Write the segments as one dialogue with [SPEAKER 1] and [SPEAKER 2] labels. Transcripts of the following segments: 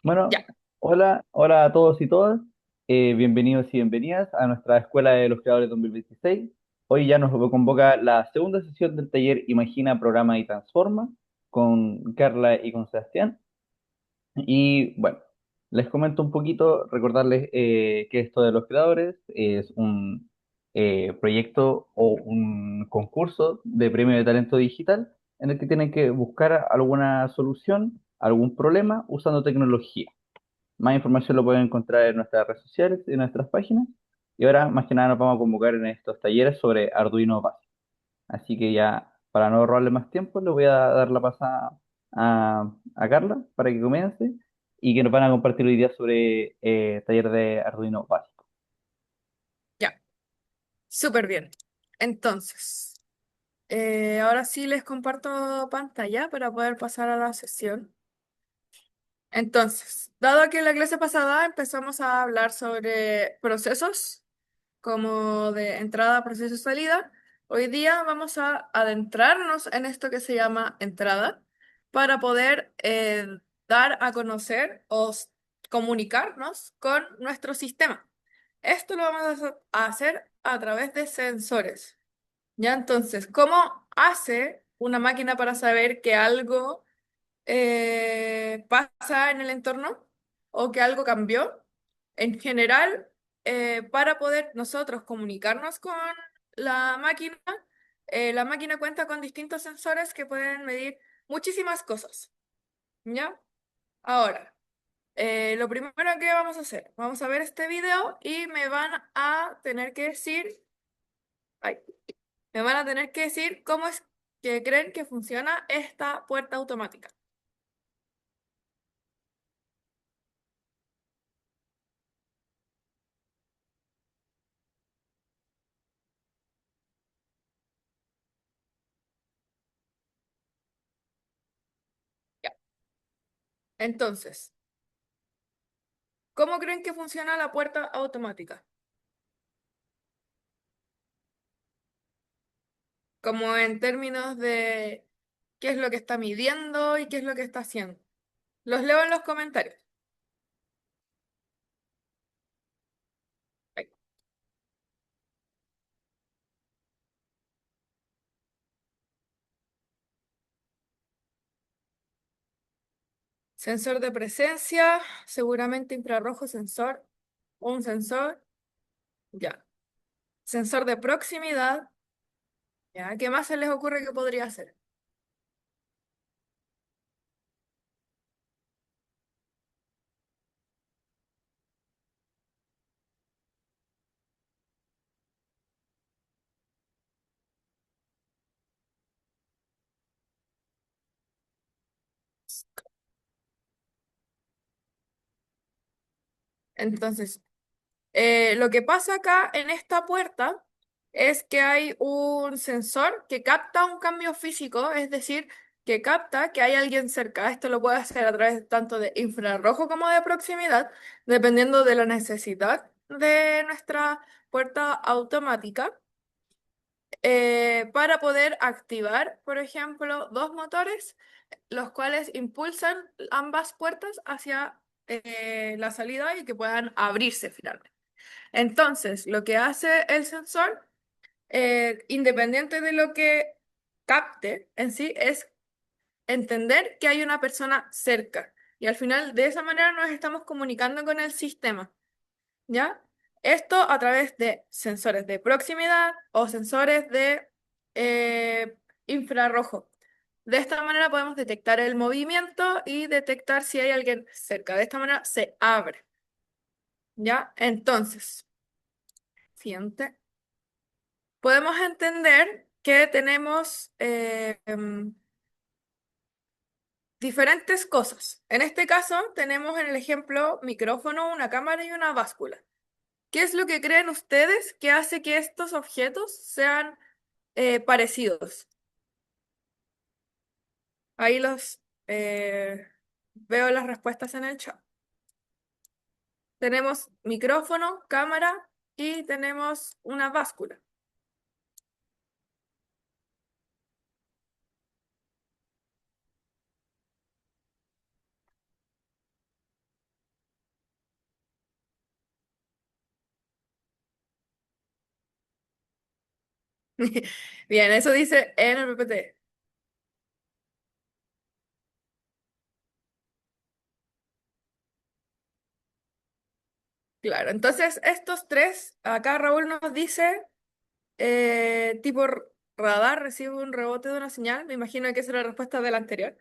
[SPEAKER 1] Bueno,
[SPEAKER 2] Ya,
[SPEAKER 1] hola a todos y todas. Bienvenidos y bienvenidas a nuestra Escuela de los Creadores 2026. Hoy ya nos convoca la segunda sesión del taller Imagina, Programa y Transforma con Carla y con Sebastián. Y bueno, les comento un poquito, recordarles que esto de los creadores es un proyecto o un concurso de premio de talento digital en el que tienen que buscar alguna solución, algún problema usando tecnología. Más información lo pueden encontrar en nuestras redes sociales y en nuestras páginas. Y ahora, más que nada, nos vamos a convocar en estos talleres sobre Arduino Basic. Así que ya, para no robarle más tiempo, le voy a dar la pasada a Carla para que comience y que nos van a compartir hoy día sobre taller de Arduino Básico.
[SPEAKER 2] ya, súper bien. Entonces, ahora sí les comparto pantalla para poder pasar a la sesión. Entonces, dado que en la clase pasada empezamos a hablar sobre procesos, como de entrada, proceso, salida, hoy día vamos a adentrarnos en esto que se llama entrada para poder dar a conocer comunicarnos con nuestro sistema. Esto lo vamos a hacer a través de sensores. ¿Ya? Entonces, ¿cómo hace una máquina para saber que algo pasa en el entorno o que algo cambió? En general, para poder nosotros comunicarnos con la la máquina cuenta con distintos sensores que pueden medir muchísimas cosas. ¿Ya? Ahora, lo primero que vamos a hacer, vamos a ver este video y me van a tener que decir, ay, me van a tener que decir cómo es que creen que funciona esta puerta automática. Ya. Entonces, ¿cómo creen que funciona la puerta automática? Como en términos de qué es lo que está midiendo y qué es lo que está haciendo. Los leo en los comentarios. Ahí. Sensor de presencia, seguramente infrarrojo sensor, un sensor, ya. Sensor de proximidad, ya. ¿Qué más se les ocurre que podría ser? Entonces, lo que pasa acá en esta puerta es que hay un sensor que capta un cambio físico, es decir, que capta que hay alguien cerca. Esto lo puede hacer a través tanto de infrarrojo como de proximidad, dependiendo de la necesidad de nuestra puerta automática, para poder activar, por ejemplo, dos motores, los cuales impulsan ambas puertas hacia la salida y que puedan abrirse finalmente. Entonces, lo que hace el sensor, independiente de lo que capte en sí, es entender que hay una persona cerca. Y al final, de esa manera nos estamos comunicando con el sistema, ¿ya? Esto a través de sensores de proximidad o sensores de infrarrojo. De esta manera podemos detectar el movimiento y detectar si hay alguien cerca. De esta manera se abre, ¿ya? Entonces, siguiente. Podemos entender que tenemos diferentes cosas. En este caso, tenemos en el ejemplo micrófono, una cámara y una báscula. ¿Qué es lo que creen ustedes que hace que estos objetos sean parecidos? Ahí los veo las respuestas en el chat. Tenemos micrófono, cámara y tenemos una báscula. Bien, eso dice en el PPT. Claro, entonces estos tres, acá Raúl nos dice, tipo radar recibe un rebote de una señal, me imagino que esa es la respuesta de la anterior.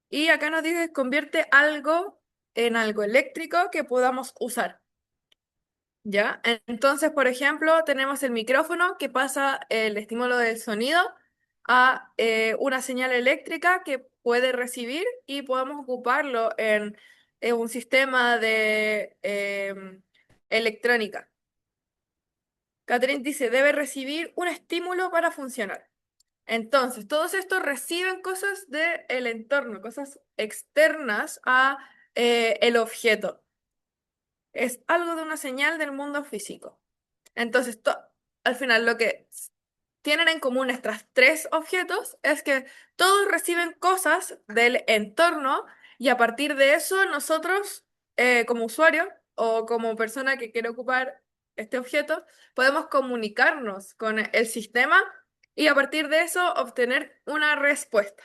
[SPEAKER 2] Y acá nos dice convierte algo en algo eléctrico que podamos usar. ¿Ya? Entonces, por ejemplo, tenemos el micrófono que pasa el estímulo del sonido a una señal eléctrica que puede recibir y podemos ocuparlo en un sistema de electrónica. Catherine dice, debe recibir un estímulo para funcionar. Entonces, todos estos reciben cosas del entorno, cosas externas a el objeto. Es algo de una señal del mundo físico. Entonces, al final lo que tienen en común estos tres objetos es que todos reciben cosas del entorno y a partir de eso nosotros, como usuario o como persona que quiere ocupar este objeto, podemos comunicarnos con el sistema y a partir de eso obtener una respuesta.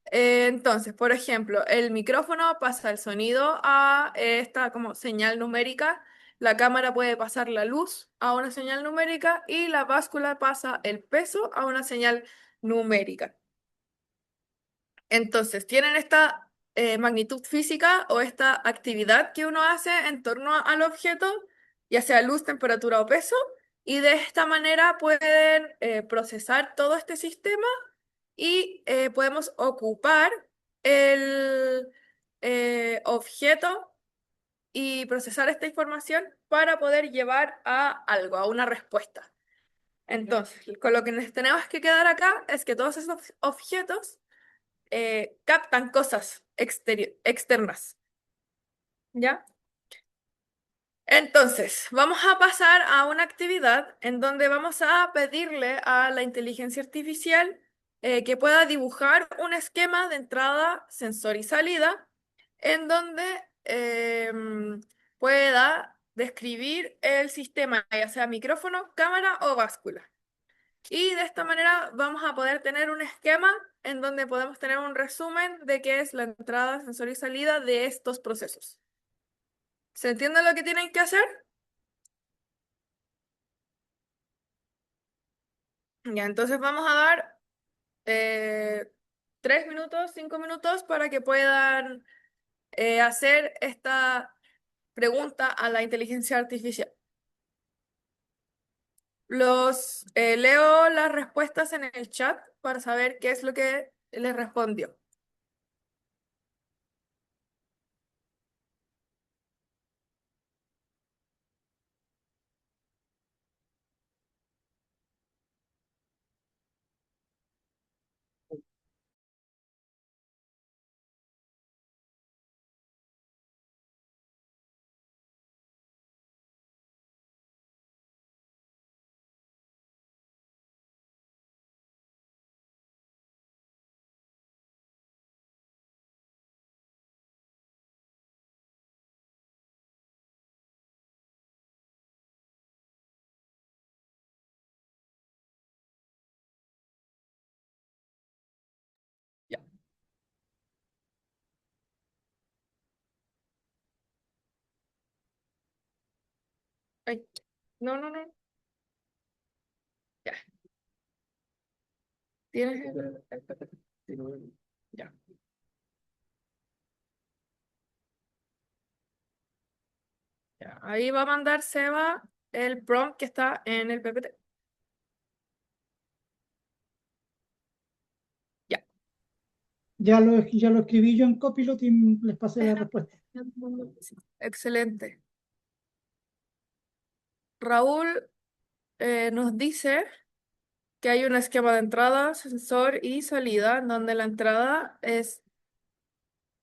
[SPEAKER 2] Entonces, por ejemplo, el micrófono pasa el sonido a esta como señal numérica, la cámara puede pasar la luz a una señal numérica y la báscula pasa el peso a una señal numérica. Entonces, tienen esta magnitud física o esta actividad que uno hace en torno al objeto, ya sea luz, temperatura o peso, y de esta manera pueden procesar todo este sistema y podemos ocupar el objeto y procesar esta información para poder llevar a algo, a una respuesta. Entonces, con lo que nos tenemos que quedar acá es que todos esos objetos captan cosas externas, ¿ya? Entonces, vamos a pasar a una actividad en donde vamos a pedirle a la inteligencia artificial que pueda dibujar un esquema de entrada, sensor y salida, en donde pueda describir el sistema, ya sea micrófono, cámara o báscula. Y de esta manera vamos a poder tener un esquema en donde podemos tener un resumen de qué es la entrada, sensor y salida de estos procesos. ¿Se entiende lo que tienen que hacer? Ya, entonces vamos a dar eh, 3 minutos, 5 minutos para que puedan hacer esta pregunta a la inteligencia artificial. Leo las respuestas en el chat para saber qué es lo que les respondió. Ya. Ay, no, no, no. Ya. ¿Tienes Ya. Ya. Ahí va a mandar Seba el prompt que está en el PPT. Ya.
[SPEAKER 3] Ya lo escribí yo en Copilot y les pasé la respuesta.
[SPEAKER 2] Excelente. Raúl nos dice que hay un esquema de entrada, sensor y salida, donde la entrada es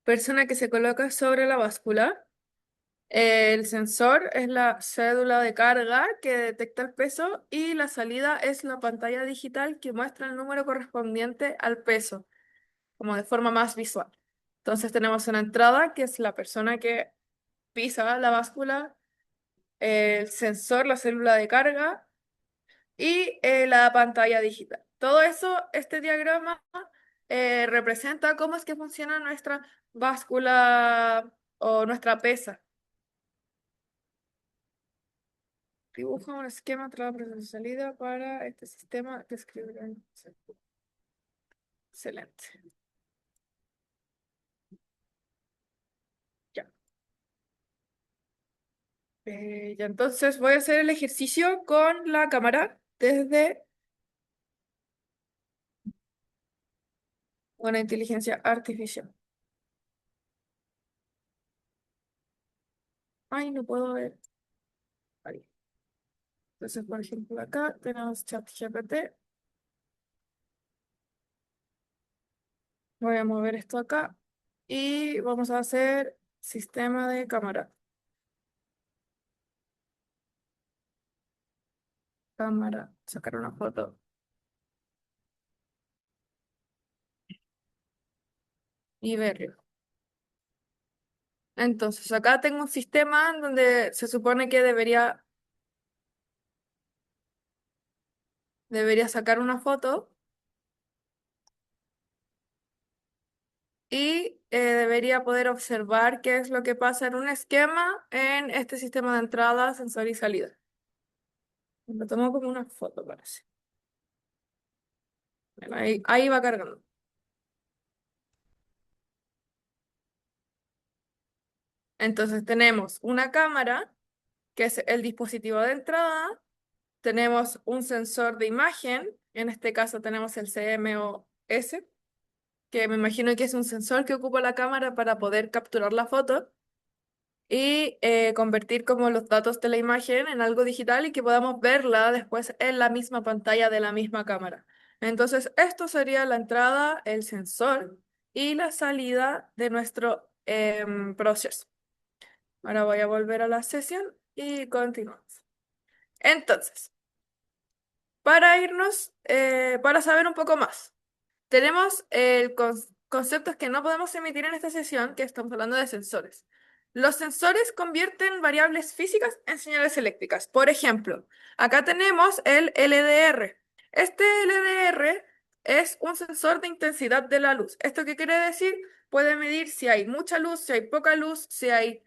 [SPEAKER 2] persona que se coloca sobre la báscula. El sensor es la cédula de carga que detecta el peso y la salida es la pantalla digital que muestra el número correspondiente al peso, como de forma más visual. Entonces tenemos una entrada que es la persona que pisa la báscula, el sensor, la célula de carga, y la pantalla digital. Todo eso, este diagrama representa cómo es que funciona nuestra báscula o nuestra pesa. Dibuja un esquema entrada, proceso, salida para este sistema de escribir. Excelente. Ya. Ya entonces voy a hacer el ejercicio con la cámara desde una inteligencia artificial. Ay, no puedo ver. Ahí. Entonces, por ejemplo, acá tenemos ChatGPT. Voy a mover esto acá y vamos a hacer sistema de cámara. Cámara, sacar una foto y verlo. Entonces, acá tengo un sistema en donde se supone que debería sacar una foto y debería poder observar qué es lo que pasa en un esquema en este sistema de entrada, sensor y salida. Lo tomo como una foto, parece. Bueno, ahí va cargando. Entonces tenemos una cámara, que es el dispositivo de entrada. Tenemos un sensor de imagen, en este caso tenemos el CMOS, que me imagino que es un sensor que ocupa la cámara para poder capturar la foto y convertir como los datos de la imagen en algo digital y que podamos verla después en la misma pantalla de la misma cámara. Entonces, esto sería la entrada, el sensor y la salida de nuestro proceso. Ahora voy a volver a la sesión y continuamos. Entonces, para saber un poco más. Tenemos conceptos que no podemos emitir en esta sesión, que estamos hablando de sensores. Los sensores convierten variables físicas en señales eléctricas. Por ejemplo, acá tenemos el LDR. Este LDR es un sensor de intensidad de la luz. ¿Esto qué quiere decir? Puede medir si hay mucha luz, si hay poca luz, si hay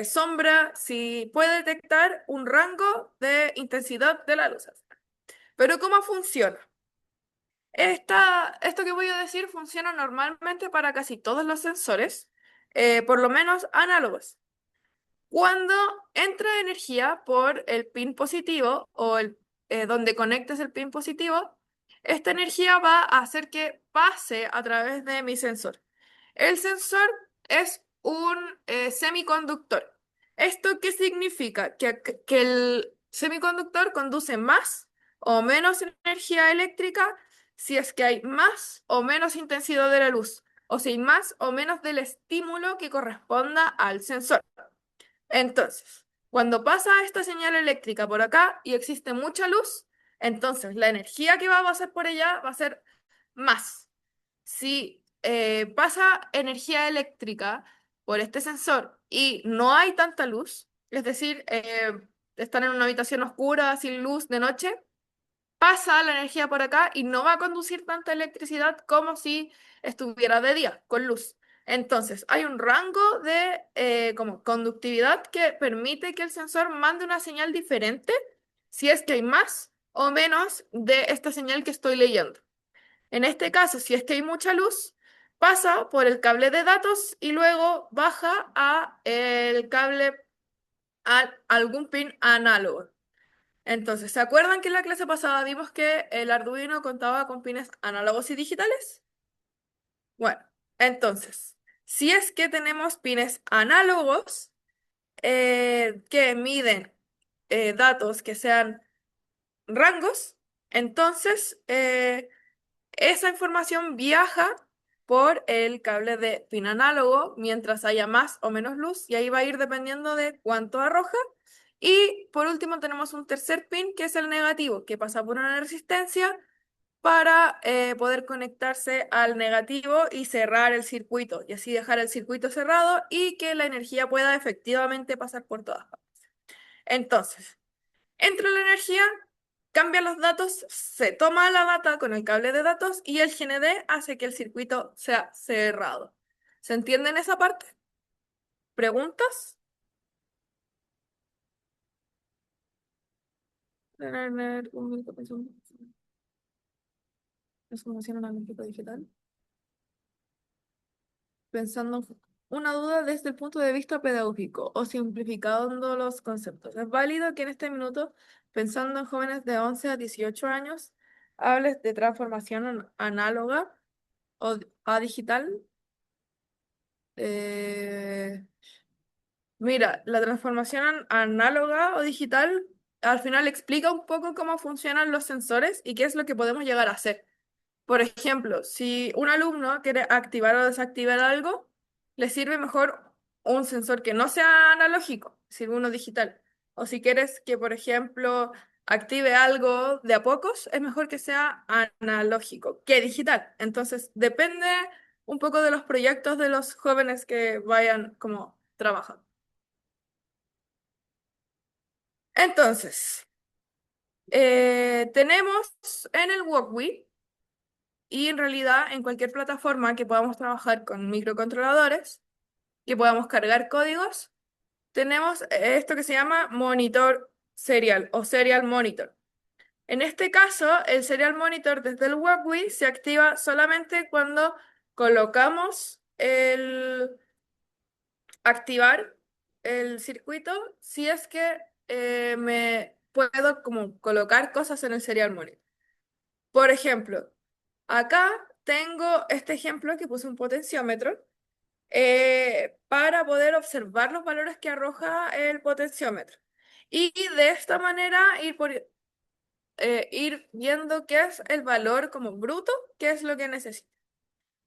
[SPEAKER 2] sombra, si puede detectar un rango de intensidad de la luz. Pero ¿cómo funciona? Esto que voy a decir funciona normalmente para casi todos los sensores, por lo menos análogos. Cuando entra energía por el pin positivo o donde conectes el pin positivo, esta energía va a hacer que pase a través de mi sensor. El sensor es un semiconductor. ¿Esto qué significa? Que el semiconductor conduce más o menos energía eléctrica si es que hay más o menos intensidad de la luz, o si hay más o menos del estímulo que corresponda al sensor. Entonces, cuando pasa esta señal eléctrica por acá y existe mucha luz, entonces la energía que va a pasar por allá va a ser más. Si pasa energía eléctrica por este sensor y no hay tanta luz, es decir, están en una habitación oscura, sin luz de noche, pasa la energía por acá y no va a conducir tanta electricidad como si estuviera de día, con luz. Entonces, hay un rango de como conductividad que permite que el sensor mande una señal diferente si es que hay más o menos de esta señal que estoy leyendo. En este caso, si es que hay mucha luz, pasa por el cable de datos y luego baja a el cable a algún pin análogo. Entonces, ¿se acuerdan que en la clase pasada vimos que el Arduino contaba con pines análogos y digitales? Bueno, entonces, si es que tenemos pines análogos que miden datos que sean rangos, entonces esa información viaja por el cable de pin análogo mientras haya más o menos luz y ahí va a ir dependiendo de cuánto arroja. Y por último tenemos un tercer pin que es el negativo, que pasa por una resistencia para poder conectarse al negativo y cerrar el circuito y así dejar el circuito cerrado y que la energía pueda efectivamente pasar por todas partes. Entonces, entra la energía, cambia los datos, se toma la data con el cable de datos y el GND hace que el circuito sea cerrado. ¿Se entiende en esa parte? ¿Preguntas? Un minuto, transformación analógico digital. Pensando una duda desde el punto de vista pedagógico o simplificando los conceptos. Es válido que en este minuto, pensando en jóvenes de 11 a 18 años, hables de transformación análoga o a digital. Eh, Mira, la transformación análoga o digital al final explica un poco cómo funcionan los sensores y qué es lo que podemos llegar a hacer. Por ejemplo, si un alumno quiere activar o desactivar algo, le sirve mejor un sensor que no sea analógico, sirve uno digital. O si quieres que, por ejemplo, active algo de a pocos, es mejor que sea analógico que digital. Entonces, depende un poco de los proyectos de los jóvenes que vayan como trabajando. Entonces, tenemos en el Walkly y en realidad en cualquier plataforma que podamos trabajar con microcontroladores, que podamos cargar códigos, tenemos esto que se llama monitor serial o serial monitor. En este caso, el serial monitor desde el Walkly se activa solamente cuando colocamos el activar el circuito, si es que me puedo como colocar cosas en el serial monitor. Por ejemplo, acá tengo este ejemplo que puse un potenciómetro para poder observar los valores que arroja el potenciómetro. Y de esta manera ir viendo qué es el valor como bruto, qué es lo que necesito.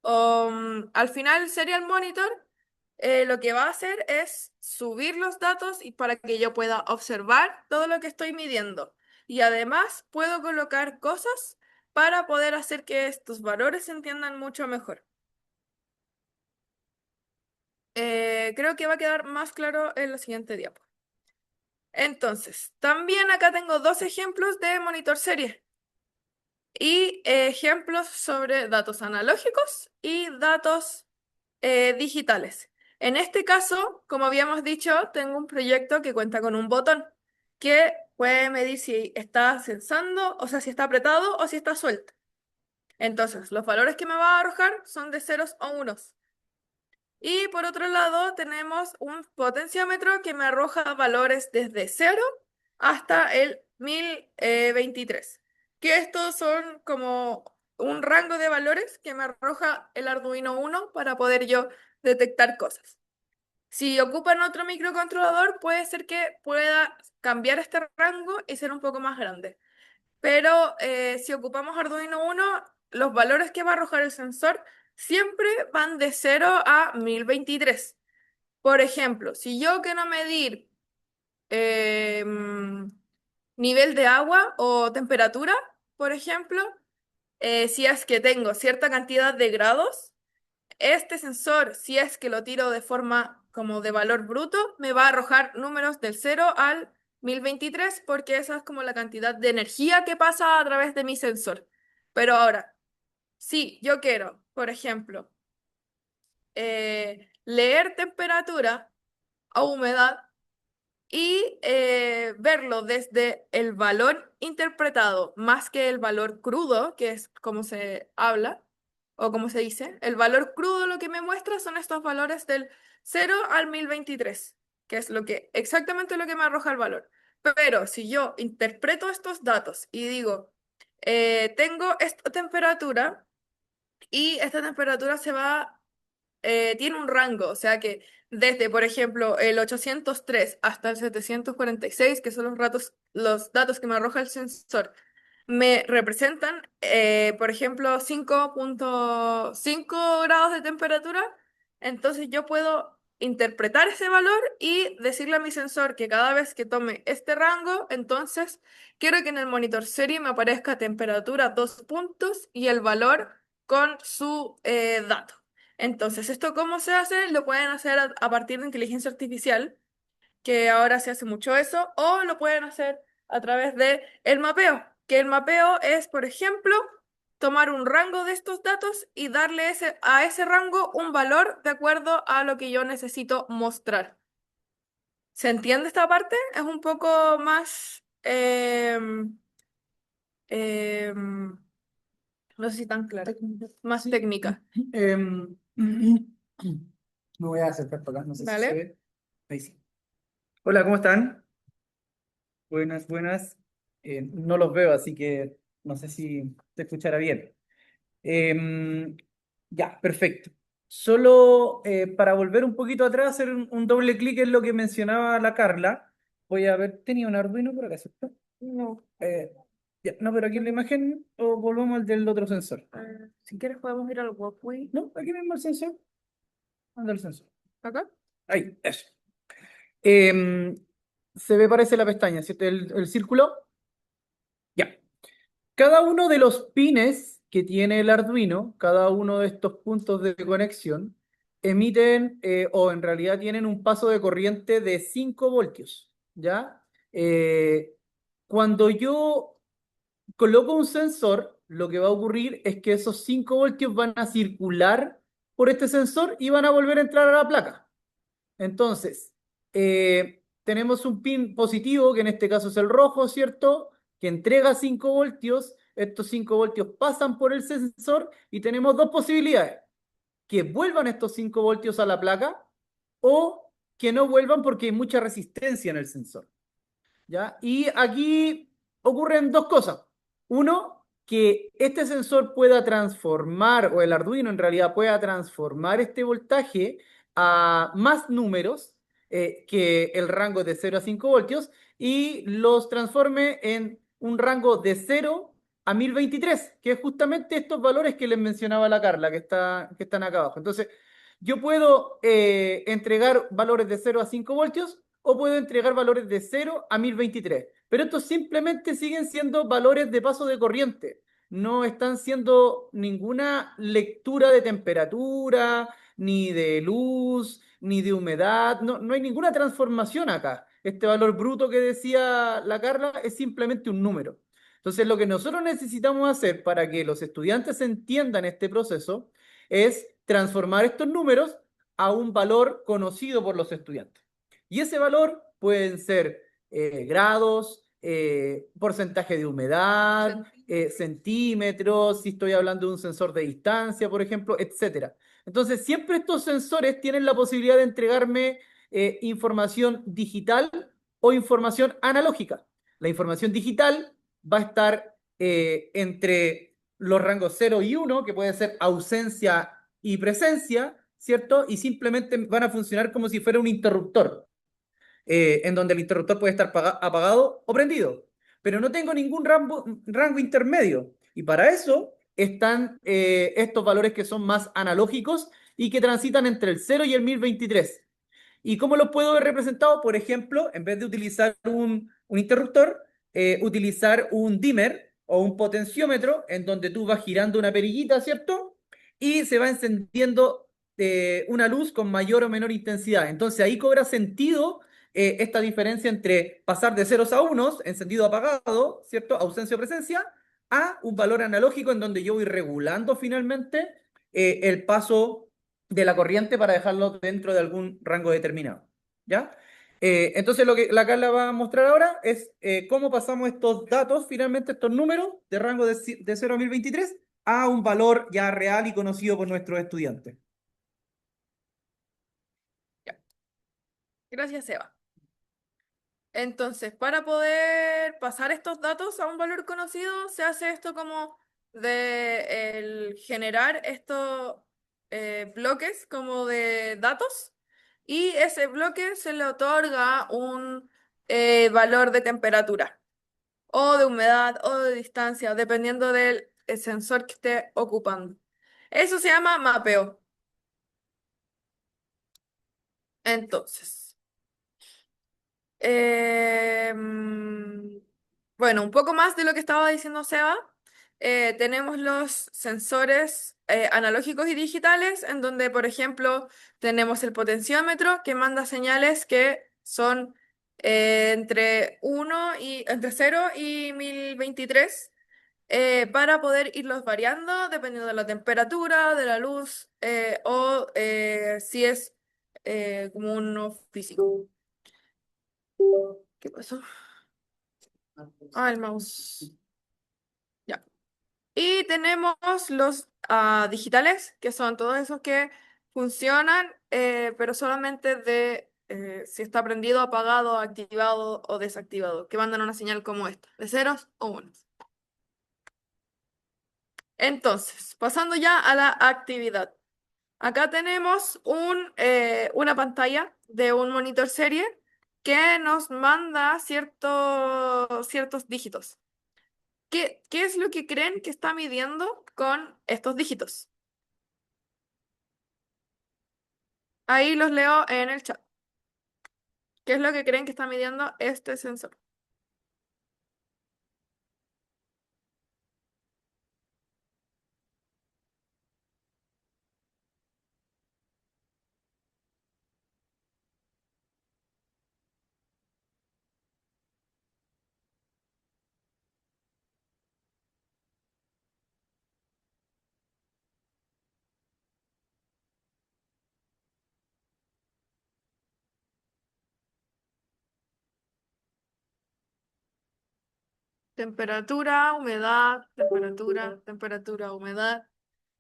[SPEAKER 2] Al final, el Serial Monitor lo que va a hacer es subir los datos y para que yo pueda observar todo lo que estoy midiendo. Y además puedo colocar cosas para poder hacer que estos valores se entiendan mucho mejor. Creo que va a quedar más claro en la siguiente diapo. Entonces, también acá tengo dos ejemplos de monitor serie y ejemplos sobre datos analógicos y datos digitales. En este caso, como habíamos dicho, tengo un proyecto que cuenta con un botón que puede medir si está sensando, o sea, si está apretado o si está suelto. Entonces, los valores que me va a arrojar son de ceros o unos. Y por otro lado, tenemos un potenciómetro que me arroja valores desde 0 hasta el 1023, que estos son como un rango de valores que me arroja el Arduino Uno para poder yo detectar cosas. Si ocupan otro microcontrolador, puede ser que pueda cambiar este rango y ser un poco más grande. Pero si ocupamos Arduino Uno, los valores que va a arrojar el sensor siempre van de 0 a 1023. Por ejemplo, si yo quiero medir nivel de agua o temperatura, por ejemplo, si es que tengo cierta cantidad de grados, este sensor, si es que lo tiro de forma como de valor bruto, me va a arrojar números del 0 al 1023 porque esa es como la cantidad de energía que pasa a través de mi sensor. Pero ahora, si yo quiero, por ejemplo, leer temperatura o humedad y verlo desde el valor interpretado más que el valor crudo, que es como se habla o como se dice, el valor crudo lo que me muestra son estos valores del 0 al 1023, que es exactamente lo que me arroja el valor. Pero si yo interpreto estos datos y digo, tengo esta temperatura y esta temperatura tiene un rango, o sea que desde, por ejemplo, el 803 hasta el 746, que son los datos que me arroja el sensor, me representan, por ejemplo, 5,5 grados de temperatura, entonces yo puedo interpretar ese valor y decirle a mi sensor que cada vez que tome este rango, entonces quiero que en el monitor serie me aparezca temperatura 2 puntos y el valor con su dato. Entonces, ¿esto cómo se hace? Lo pueden hacer a partir de inteligencia artificial, que ahora se hace mucho eso, o lo pueden hacer a través de el mapeo. que el mapeo es, por ejemplo, tomar un rango de estos datos y darle a ese rango un valor de acuerdo a lo que yo necesito mostrar. ¿Se entiende esta parte? Es un poco más, no sé si tan clara, más
[SPEAKER 4] Sí.
[SPEAKER 2] técnica,
[SPEAKER 4] Me voy a acercar para acá, no sé si se
[SPEAKER 2] ¿vale?
[SPEAKER 4] ve. Ahí sí. Hola, ¿cómo están? Buenas, buenas. No los veo, así que no sé si se escuchará bien. Em, ya, perfecto. Solo para volver un poquito atrás, hacer un doble clic en lo que mencionaba la Carla. Voy a ver, tenía un Arduino por acá, ¿cierto?
[SPEAKER 2] No.
[SPEAKER 4] Ya, no, pero aquí en la imagen o volvamos al del otro sensor.
[SPEAKER 2] Si quieres podemos ir al walkway.
[SPEAKER 4] No, aquí mismo el sensor. Anda el sensor.
[SPEAKER 2] ¿Acá?
[SPEAKER 4] Ahí, eso. Em, se ve, parece la pestaña, ¿cierto? El círculo. Ya. Cada uno de los pines que tiene el Arduino, cada uno de estos puntos de conexión, emiten o en realidad tienen un paso de corriente de 5 voltios, ¿ya? Cuando yo coloco un sensor, lo que va a ocurrir es que esos 5 voltios van a circular por este sensor y van a volver a entrar a la placa. Entonces, tenemos un pin positivo, que en este caso es el rojo, ¿cierto? Que entrega 5 voltios. Estos 5 voltios pasan por el sensor y tenemos dos posibilidades. Que vuelvan estos 5 voltios a la placa o que no vuelvan porque hay mucha resistencia en el sensor. ¿Ya? Y aquí ocurren dos cosas. Uno, que este sensor pueda transformar, o el Arduino en realidad pueda transformar este voltaje a más números que el rango de 0 a 5 voltios y los transforme en un rango de 0 a 1023, que es justamente estos valores que les mencionaba la Carla, que están acá abajo. Entonces, yo puedo entregar valores de 0 a 5 voltios o puedo entregar valores de 0 a 1023. Pero estos simplemente siguen siendo valores de paso de corriente. No están siendo ninguna lectura de temperatura, ni de luz, ni de humedad. No, no hay ninguna transformación acá. Este valor bruto que decía la Carla es simplemente un número. Entonces, lo que nosotros necesitamos hacer para que los estudiantes entiendan este proceso es transformar estos números a un valor conocido por los estudiantes. Y ese valor pueden ser grados, porcentaje de humedad, centímetros, si estoy hablando de un sensor de distancia, por ejemplo, etcétera. Entonces, siempre estos sensores tienen la posibilidad de entregarme información digital o información analógica. La información digital va a estar entre los rangos 0 y 1, que puede ser ausencia y presencia, ¿cierto? Y simplemente van a funcionar como si fuera un interruptor, en donde el interruptor puede estar apagado o prendido. Pero no tengo ningún rango intermedio. Y para eso están estos valores que son más analógicos y que transitan entre el 0 y el 1023. ¿Y cómo los puedo ver representados? Por ejemplo, en vez de utilizar un interruptor, utilizar un dimmer o un potenciómetro en donde tú vas girando una perillita, ¿cierto? Y se va encendiendo una luz con mayor o menor intensidad. Entonces ahí cobra sentido esta diferencia entre pasar de ceros a unos, encendido apagado, ¿cierto? Ausencia o presencia, a un valor analógico en donde yo voy regulando finalmente el paso de la corriente para dejarlo dentro de algún rango determinado. ¿Ya? Entonces lo que la Carla va a mostrar ahora es cómo pasamos estos datos, finalmente estos números de rango de 0 a 1023 a un valor ya real y conocido por nuestros estudiantes.
[SPEAKER 2] Ya. Gracias, Eva. Entonces, para poder pasar estos datos a un valor conocido, se hace esto como de el generar estos bloques como de datos y ese bloque se le otorga un valor de temperatura o de humedad o de distancia, dependiendo del sensor que esté ocupando. Eso se llama mapeo. Entonces. Bueno, un poco más de lo que estaba diciendo Seba. Tenemos los sensores analógicos y digitales, en donde, por ejemplo, tenemos el potenciómetro que manda señales que son entre 0 y 1023, para poder irlos variando dependiendo de la temperatura, de la luz, o si es como uno físico. ¿Qué pasó? Ah, el mouse. Ya. Y tenemos los digitales, que son todos esos que funcionan, pero solamente de si está prendido, apagado, activado o desactivado, que mandan una señal como esta, de ceros o unos. Entonces, pasando ya a la actividad. Acá tenemos una pantalla de un monitor serie que nos manda ciertos dígitos. ¿Qué es lo que creen que está midiendo con estos dígitos? Ahí los leo en el chat. ¿Qué es lo que creen que está midiendo este sensor? Temperatura, humedad, temperatura, humedad.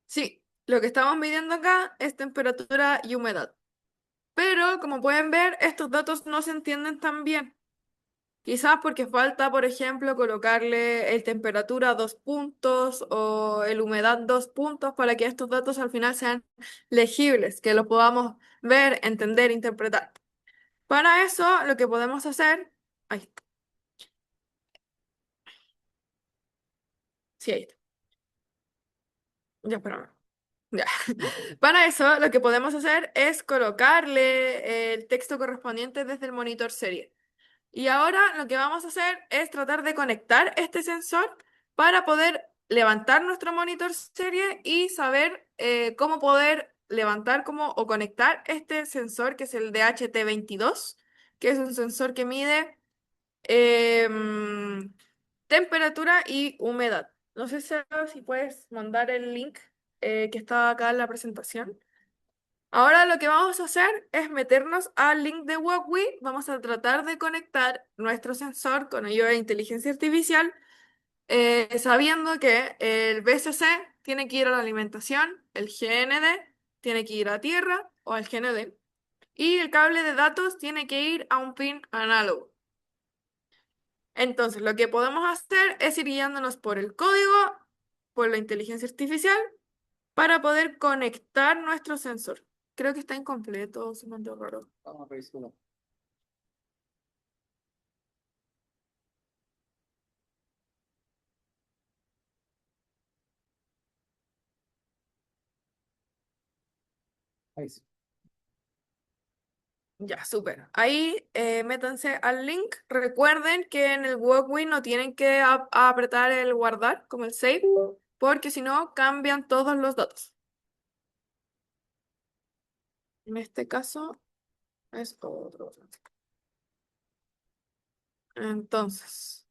[SPEAKER 2] Sí, lo que estamos midiendo acá es temperatura y humedad. Pero como pueden ver, estos datos no se entienden tan bien. Quizás porque falta, por ejemplo, colocarle el temperatura 2 puntos o el humedad 2 puntos para que estos datos al final sean legibles, que lo podamos ver, entender, interpretar. Para eso, lo que podemos hacer... Ay, sí, ahí está. Ya, espérame. Ya. Para eso, lo que podemos hacer es colocarle el texto correspondiente desde el monitor serie. Y ahora lo que vamos a hacer es tratar de conectar este sensor para poder levantar nuestro monitor serie y saber cómo poder levantar o conectar este sensor que es el DHT22, que es un sensor que mide em, temperatura y humedad. No sé si puedes mandar el link que está acá en la presentación. Ahora lo que vamos a hacer es meternos al link de Walkwe. Vamos a tratar de conectar nuestro sensor con ayuda de inteligencia artificial, sabiendo que el BSC tiene que ir a la alimentación, el GND tiene que ir a tierra o al GND, y el cable de datos tiene que ir a un pin análogo. Entonces, lo que podemos hacer es ir guiándonos por el código, por la inteligencia artificial, para poder conectar nuestro sensor. Creo que está incompleto, se mandó raro.
[SPEAKER 4] Vamos a revisarlo. Ahí sí.
[SPEAKER 2] Ya, súper. Ahí métanse al link. Recuerden que en el Walkme no tienen que apretar el guardar, como el save, porque si no cambian todos los datos. En este caso es otro. Entonces,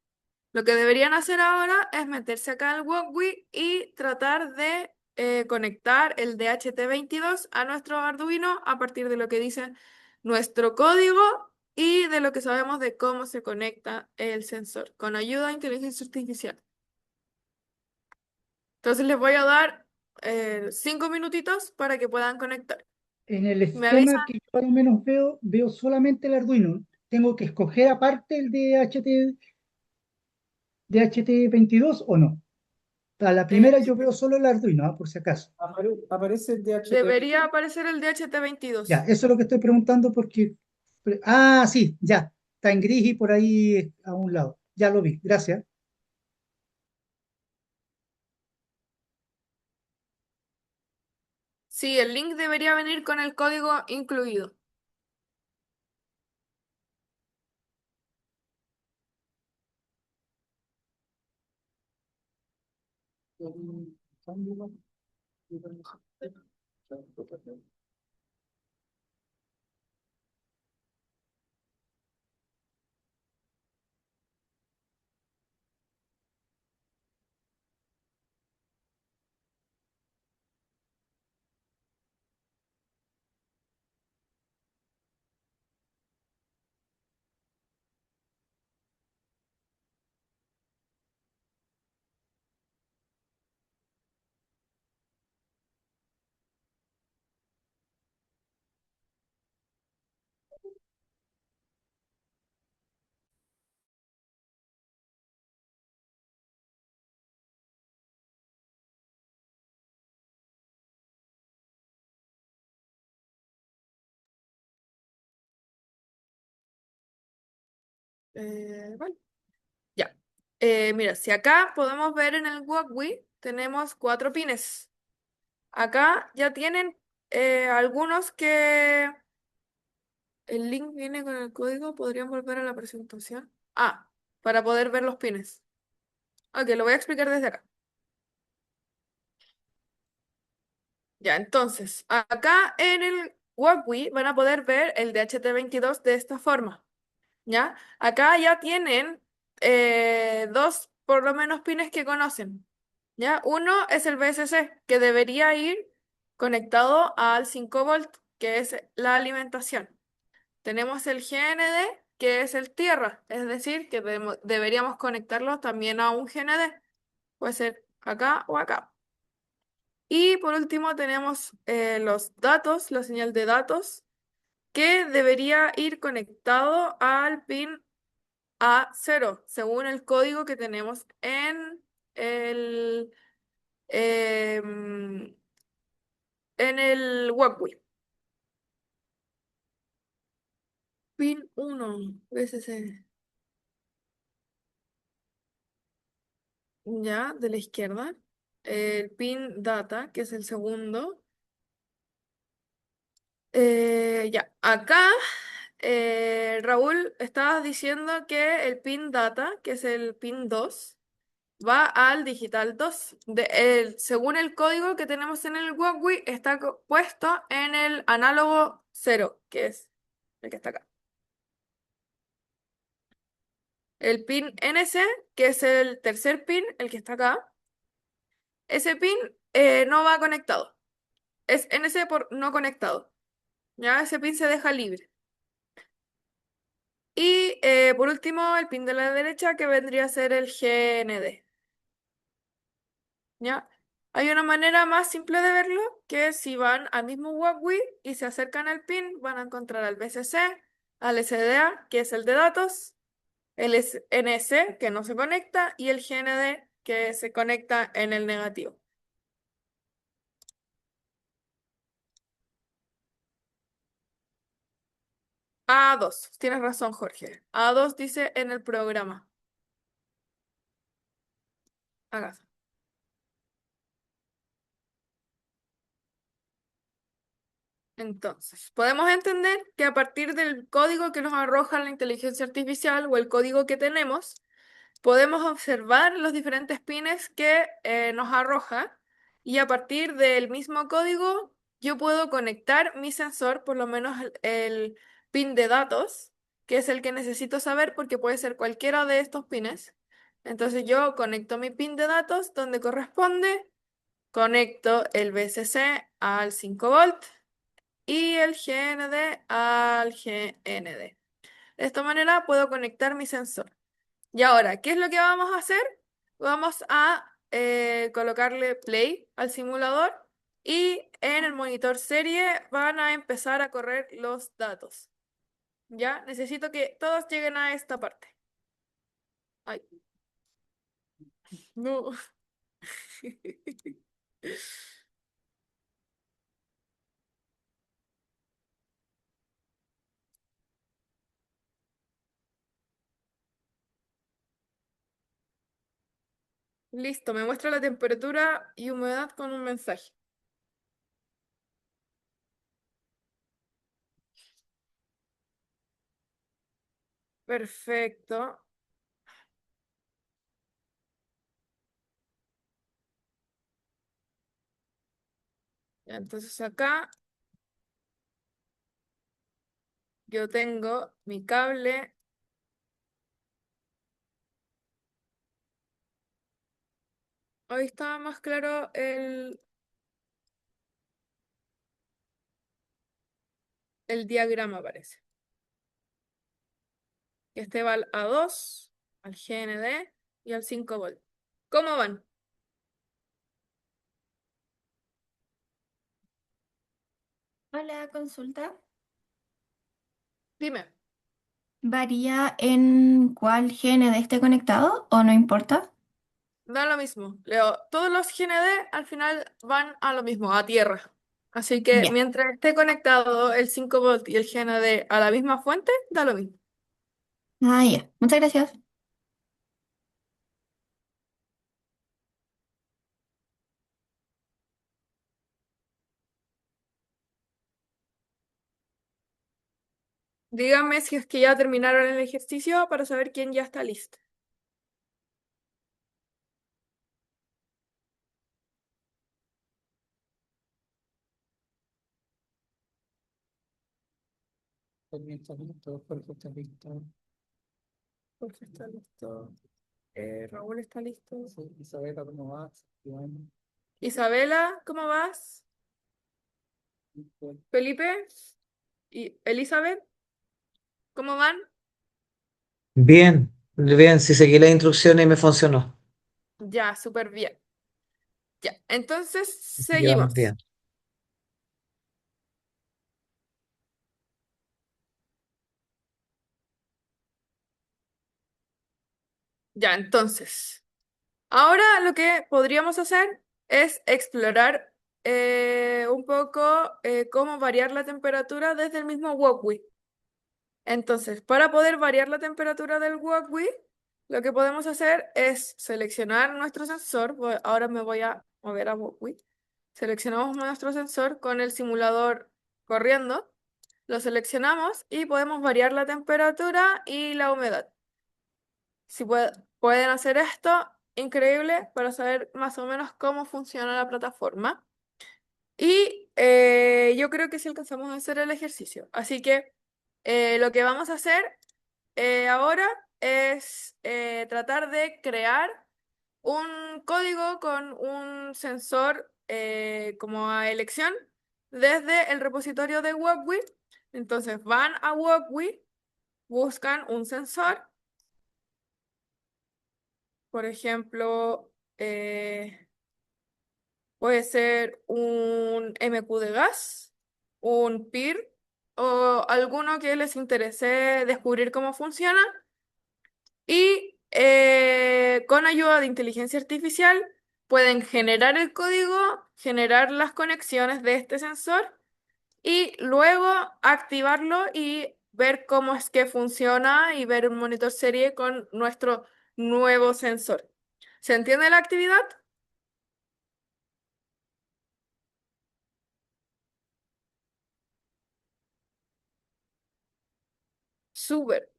[SPEAKER 2] lo que deberían hacer ahora es meterse acá al Walkme y tratar de conectar el DHT22 a nuestro Arduino a partir de lo que dice nuestro código y de lo que sabemos de cómo se conecta el sensor con ayuda de inteligencia artificial. Entonces les voy a dar 5 minutitos para que puedan conectar.
[SPEAKER 3] En el
[SPEAKER 2] Me
[SPEAKER 3] esquema
[SPEAKER 2] avisan.
[SPEAKER 3] que yo al menos veo solamente el Arduino. Tengo que escoger aparte el DHT22 o no. A la
[SPEAKER 2] eh,
[SPEAKER 3] primera yo veo solo el Arduino, por si acaso.
[SPEAKER 4] Aparece el DHT.
[SPEAKER 2] Debería aparecer el
[SPEAKER 3] Ya,
[SPEAKER 2] DHT22.
[SPEAKER 3] eso es lo que estoy preguntando porque... Ah, sí, ya. Está en gris y por ahí a un lado. Ya lo vi, gracias.
[SPEAKER 2] Sí, el link debería venir con el código incluido. Vale. Ya. Mira, si acá podemos ver en el walkway, tenemos 4 pines. Acá ya tienen algunos que el link viene con el código. ¿Podrían volver a la presentación? Ah, para poder ver los pines. Ok, lo voy a explicar desde acá. Ya, entonces, acá en el walkway van a poder ver el DHT22 de esta forma. ¿Ya? Acá ya tienen dos, por lo menos, pines que conocen. ¿Ya? Uno es el VSC, que debería ir conectado al 5 volt, que es la alimentación. Tenemos el GND, que es el tierra, es decir, que deberíamos conectarlo también a un GND. Puede ser acá o acá. Y por último tenemos los datos, la señal de datos, que debería ir conectado al pin A0, según el código que tenemos el, em, en el walkway. Pin 1, VCC, ya, de la izquierda. El pin data, que es el segundo. Ya, acá Raúl estaba diciendo que el pin data, que es el pin 2, va al digital 2. Según el código que tenemos en el walkway, está puesto en el análogo 0, que es el que está acá. El pin NC, que es el tercer pin, el que está acá, ese pin no va conectado. Es NC por no conectado. Ya, ese pin se deja libre. Y por último, el pin de la derecha, que vendría a ser el GND. ¿Ya? Hay una manera más simple de verlo, que si van al mismo walkway y se acercan al pin, van a encontrar al BCC, al SDA, que es el de datos, el NC, que no se conecta, y el GND, que se conecta en el negativo. A2, tienes razón, Jorge. A2 dice en el programa. Hagas. Entonces, podemos entender que a partir del código que nos arroja la inteligencia artificial o el código que tenemos, podemos observar los diferentes pines que nos arroja, y a partir del mismo código yo puedo conectar mi sensor, por lo menos el pin de datos, que es el que necesito saber porque puede ser cualquiera de estos pines. Entonces yo conecto mi pin de datos donde corresponde, conecto el VCC al 5 volt y el GND al GND. De esta manera puedo conectar mi sensor. Y ahora, ¿qué es lo que vamos a hacer? Vamos a colocarle play al simulador y en el monitor serie van a empezar a correr los datos. ¿Ya? Necesito que todos lleguen a esta parte. Ay, no. Listo, me muestra la temperatura y humedad con un mensaje. Perfecto. Ya, entonces acá yo tengo mi cable. Hoy estaba más claro el diagrama, parece. Que este va al A2, al GND y al 5 volt. ¿Cómo van?
[SPEAKER 5] Hola, consulta.
[SPEAKER 2] Dime,
[SPEAKER 5] ¿Varía en cuál GND esté conectado o no importa?
[SPEAKER 2] da lo mismo. Leo, todos los GND al final van a lo mismo, a tierra. Así que
[SPEAKER 5] Ya,
[SPEAKER 2] mientras esté conectado el 5 volt y el GND a la misma fuente, da lo mismo.
[SPEAKER 5] Ah, ya. Muchas gracias.
[SPEAKER 2] Díganme si es que ya terminaron el ejercicio para saber quién ya está listo.
[SPEAKER 4] Está listo, Jorge está listo.
[SPEAKER 2] Jorge está listo. Raúl está listo.
[SPEAKER 4] Sí, Isabela, ¿cómo vas? Iván,
[SPEAKER 2] Isabela, ¿cómo vas?
[SPEAKER 4] listo.
[SPEAKER 2] Felipe y Elizabeth, ¿cómo van?
[SPEAKER 6] Bien, bien, si seguí las instrucciones y me funcionó.
[SPEAKER 2] Ya, súper bien. Ya, entonces
[SPEAKER 6] Así que vamos
[SPEAKER 2] seguimos.
[SPEAKER 6] bien.
[SPEAKER 2] Ya, entonces. Ahora lo que podríamos hacer es explorar un poco cómo variar la temperatura desde el mismo walkway. Entonces, para poder variar la temperatura del walkway, lo que podemos hacer es seleccionar nuestro sensor. Ahora me voy a mover a walkway. Seleccionamos nuestro sensor con el simulador corriendo. Lo seleccionamos y podemos variar la temperatura y la humedad. Si pueden hacer esto, increíble para saber más o menos cómo funciona la plataforma. Y yo creo que sí alcanzamos a hacer el ejercicio. Así que lo que vamos a hacer ahora es tratar de crear un código con un sensor como a elección desde el repositorio de Walkly. Entonces van a Walkly, buscan un sensor, por ejemplo, puede ser un MQ de gas, un PIR o alguno que les interese descubrir cómo funciona. Y con ayuda de inteligencia artificial pueden generar el código, generar las conexiones de este sensor y luego activarlo y ver cómo es que funciona y ver un monitor serie con nuestro nuevo sensor. ¿Se entiende la actividad? Súper.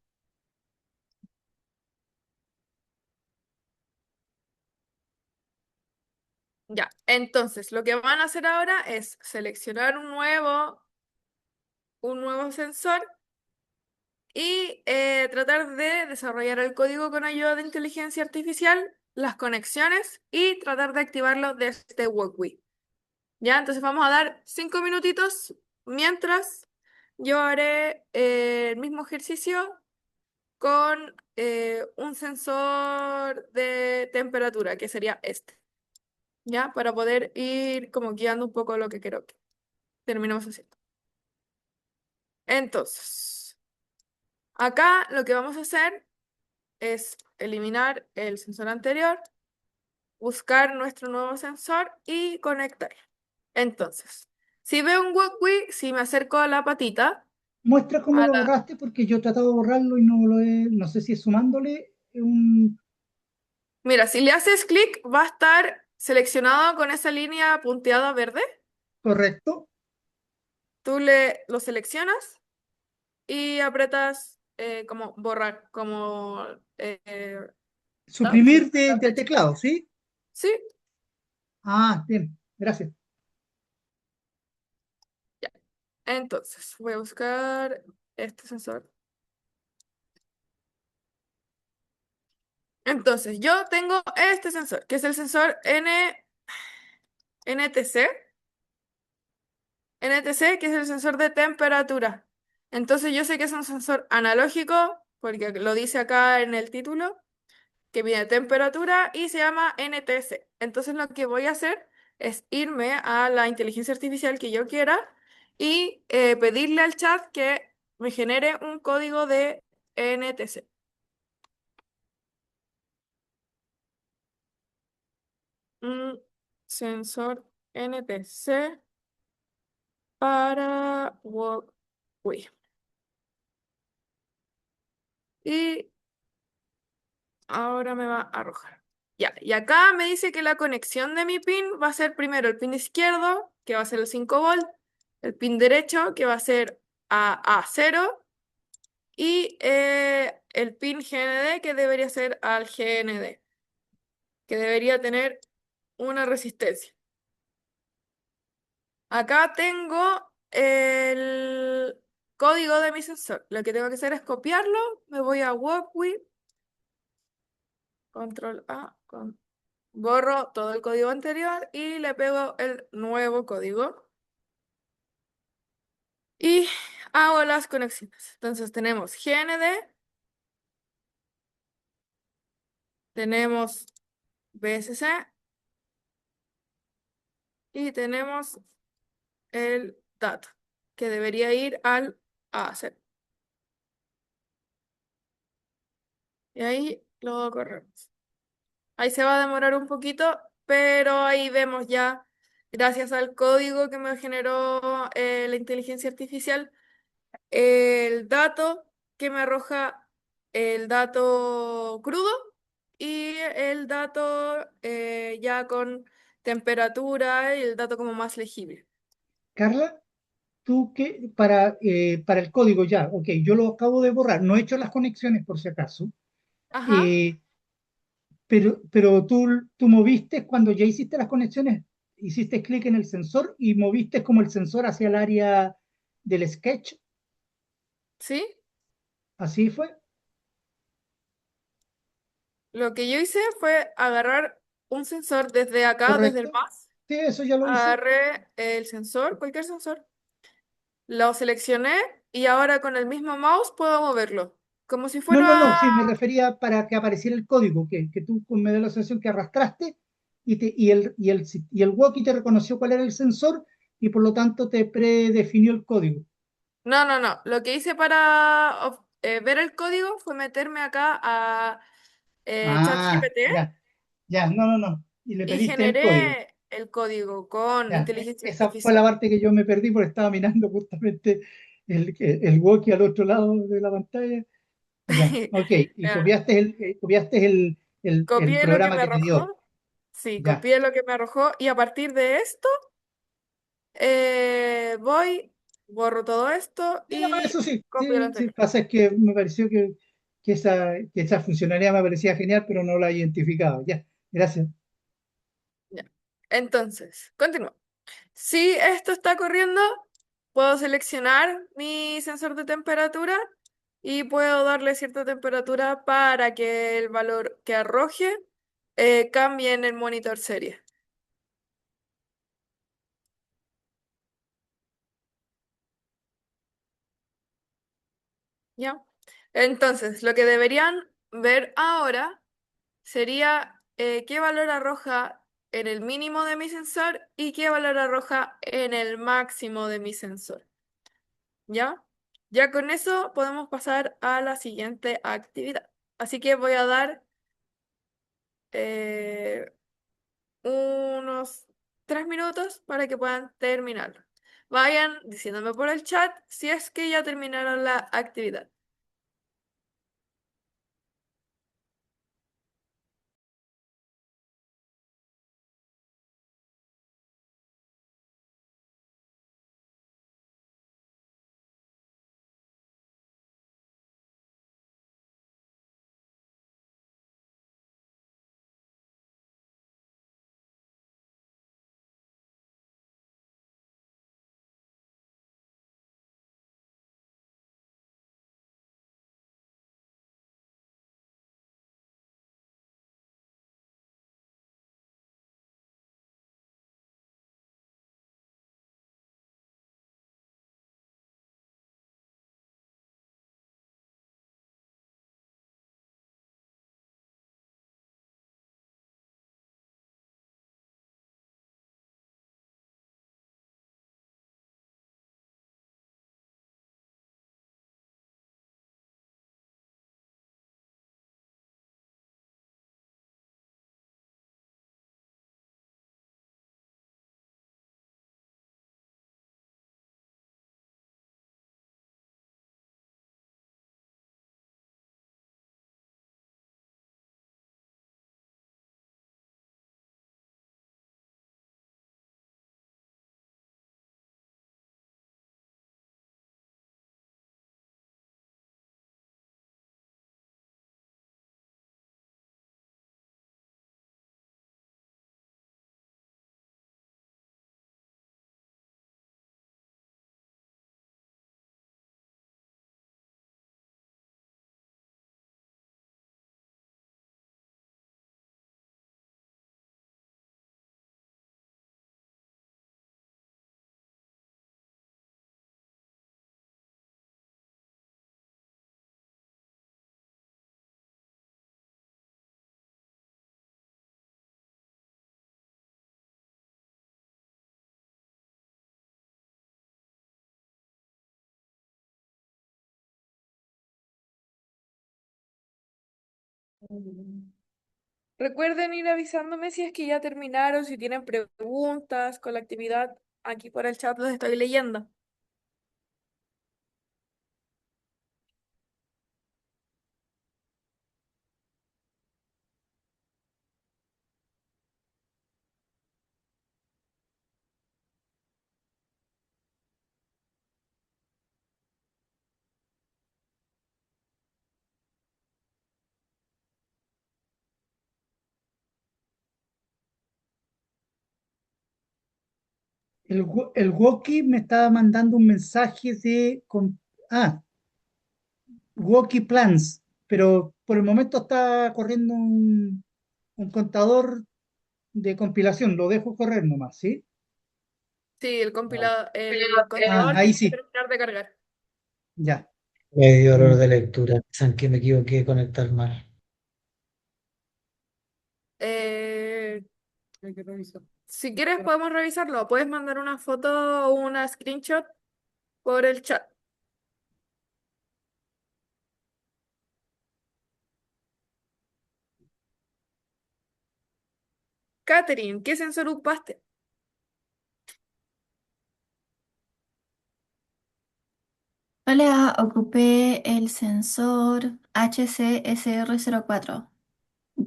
[SPEAKER 2] Ya, entonces lo que van a hacer ahora es seleccionar un nuevo sensor y tratar de desarrollar el código con ayuda de inteligencia artificial, las conexiones y tratar de activarlo desde Walkly. Ya, entonces vamos a dar 5 minutitos mientras yo haré el mismo ejercicio con un sensor de temperatura, que sería este, ¿ya? Para poder ir como guiando un poco lo que quiero que terminemos haciendo. Entonces, acá lo que vamos a hacer es eliminar el sensor anterior, buscar nuestro nuevo sensor y conectar. Entonces, si veo un Walkly, si me acerco a la patita,
[SPEAKER 3] Muestra cómo
[SPEAKER 2] a
[SPEAKER 3] lo
[SPEAKER 2] la-
[SPEAKER 3] borraste porque yo he tratado de borrarlo y no sé si es sumándole un
[SPEAKER 2] mira, si le haces clic, va a estar seleccionado con esa línea punteada verde.
[SPEAKER 3] correcto.
[SPEAKER 2] Tú lo seleccionas y apretas como borrar, como ¿no?
[SPEAKER 3] Suprimir
[SPEAKER 2] La
[SPEAKER 3] del
[SPEAKER 2] flechita.
[SPEAKER 3] teclado, ¿sí?
[SPEAKER 2] Sí,
[SPEAKER 3] Ah, bien, gracias.
[SPEAKER 2] ya. Entonces, voy a buscar este sensor. Entonces, yo tengo este sensor, que es el sensor NTC, NTC, que es el sensor de temperatura. Entonces, yo sé que es un sensor analógico, porque lo dice acá en el título, que mide temperatura y se llama NTC. Entonces, lo que voy a hacer es irme a la inteligencia artificial que yo quiera y pedirle al chat que me genere un código de NTC. Un sensor NTC para Walkway. y ahora me va a arrojar. Ya, y acá me dice que la conexión de mi pin va a ser primero el pin izquierdo, que va a ser el 5 volt, el pin derecho, que va a ser a 0, y el pin GND, que debería ser al GND, que debería tener una resistencia. Acá tengo el código de mi sensor. Lo que tengo que hacer es copiarlo. Me voy a Walkwi, control A, borro todo el código anterior y le pego el nuevo código. Y hago las conexiones. Entonces tenemos GND, tenemos BSC y tenemos el data, que debería ir al A0. Y ahí lo corremos. Ahí se va a demorar un poquito, pero ahí vemos ya, gracias al código que me generó la inteligencia artificial, el dato que me arroja el dato crudo y el dato ya con temperatura y el dato como más legible.
[SPEAKER 3] Carla, tú que para el código ya, ok, yo lo acabo de borrar, no he hecho las conexiones por si acaso,
[SPEAKER 2] Ajá,
[SPEAKER 3] eh, pero tú moviste cuando ya hiciste las conexiones, hiciste clic en el sensor y moviste como el sensor hacia el área del sketch,
[SPEAKER 2] ¿sí?
[SPEAKER 3] así fue,
[SPEAKER 2] Lo que yo hice fue agarrar un sensor desde acá, desde el
[SPEAKER 3] ¿correcto?
[SPEAKER 2] mouse,
[SPEAKER 3] Sí, eso ya lo hice.
[SPEAKER 2] agarré el sensor, cualquier sensor, lo seleccioné y ahora con el mismo mouse puedo moverlo. Como si
[SPEAKER 3] No, no,
[SPEAKER 2] fuera...
[SPEAKER 3] no, sí, me refería para que apareciera el código, que tú me da la sensación que arrastraste y el walkie te reconoció cuál era el sensor y por lo tanto te predefinió el código.
[SPEAKER 2] No, no, no. Lo que hice para ver el código fue meterme acá a
[SPEAKER 3] Ah,
[SPEAKER 2] ChatGPT
[SPEAKER 3] ya, ya, no, no, no. Y le
[SPEAKER 2] y
[SPEAKER 3] pediste el código.
[SPEAKER 2] generé el código con
[SPEAKER 3] Ya,
[SPEAKER 2] inteligencia
[SPEAKER 3] esa fue la
[SPEAKER 2] artificial.
[SPEAKER 3] parte que yo me perdí porque estaba mirando justamente el walkie al otro lado de la pantalla. Ya, ok. Y
[SPEAKER 2] Ya,
[SPEAKER 3] copiaste el
[SPEAKER 2] copié lo que
[SPEAKER 3] programa
[SPEAKER 2] me
[SPEAKER 3] que te dio.
[SPEAKER 2] arrojó. Sí,
[SPEAKER 3] Ya.
[SPEAKER 2] copié lo que me arrojó y a partir de esto voy, borro todo esto
[SPEAKER 3] Sí, no,
[SPEAKER 2] y
[SPEAKER 3] eso sí,
[SPEAKER 2] copio lo
[SPEAKER 3] sí, sí.
[SPEAKER 2] anterior.
[SPEAKER 3] Pasa es que me pareció que esa funcionalidad me parecía genial, pero no la he identificado. Ya, gracias.
[SPEAKER 2] Ya. Entonces, continúo. Si esto está corriendo, puedo seleccionar mi sensor de temperatura y puedo darle cierta temperatura para que el valor que arroje cambie en el monitor serie. ¿Ya? Entonces, lo que deberían ver ahora sería qué valor arroja en el mínimo de mi sensor y qué valor arroja en el máximo de mi sensor. ¿Ya? Ya con eso podemos pasar a la siguiente actividad. Así que voy a dar eh, unos 3 minutos para que puedan terminarlo. Vayan diciéndome por el chat si es que ya terminaron la actividad. Recuerden ir avisándome si es que ya terminaron, si tienen preguntas con la actividad. Aquí por el chat los estoy leyendo.
[SPEAKER 3] El Woki me estaba mandando un mensaje ah, Woki Plans, pero por el momento está corriendo un contador de compilación. Lo dejo correr nomás, ¿sí?
[SPEAKER 2] Sí, el
[SPEAKER 3] Ah,
[SPEAKER 2] contador
[SPEAKER 3] ahí
[SPEAKER 2] tiene que
[SPEAKER 3] sí,
[SPEAKER 2] terminar de cargar.
[SPEAKER 3] ya.
[SPEAKER 6] Me dio error
[SPEAKER 3] Mm.
[SPEAKER 6] de lectura. Piensan que me equivoqué de conectar mal.
[SPEAKER 2] Eh,
[SPEAKER 4] Hay que revisar.
[SPEAKER 2] si quieres podemos revisarlo. Puedes mandar una foto o una screenshot por el chat. Catherine, ¿qué sensor ocupaste?
[SPEAKER 5] Hola, ocupé el sensor HCSR04,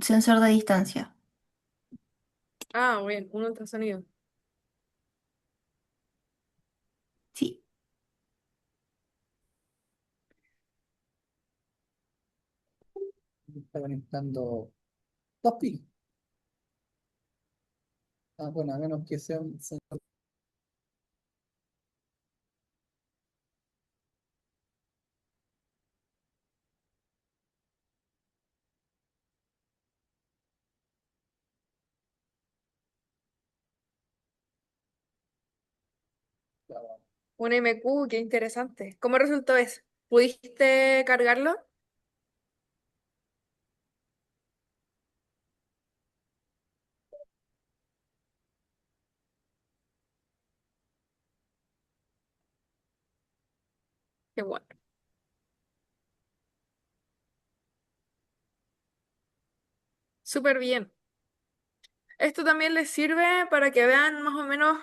[SPEAKER 5] sensor de distancia.
[SPEAKER 2] Ah, bien, un ultrasonido.
[SPEAKER 5] Sí.
[SPEAKER 4] Está conectando dos pilas. Ah, bueno, a menos que sea un sensor.
[SPEAKER 2] Un MQ, qué interesante. ¿Cómo resultó eso? ¿Pudiste cargarlo? Qué bueno. Súper bien. Esto también les sirve para que vean más o menos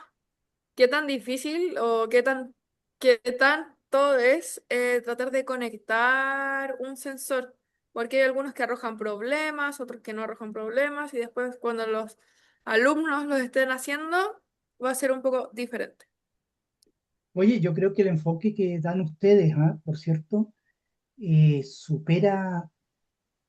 [SPEAKER 2] qué tan difícil o qué tanto es tratar de conectar un sensor. Porque hay algunos que arrojan problemas, otros que no arrojan problemas, y después cuando los alumnos los estén haciendo, va a ser un poco diferente.
[SPEAKER 3] Oye, yo creo que el enfoque que dan ustedes, por cierto, supera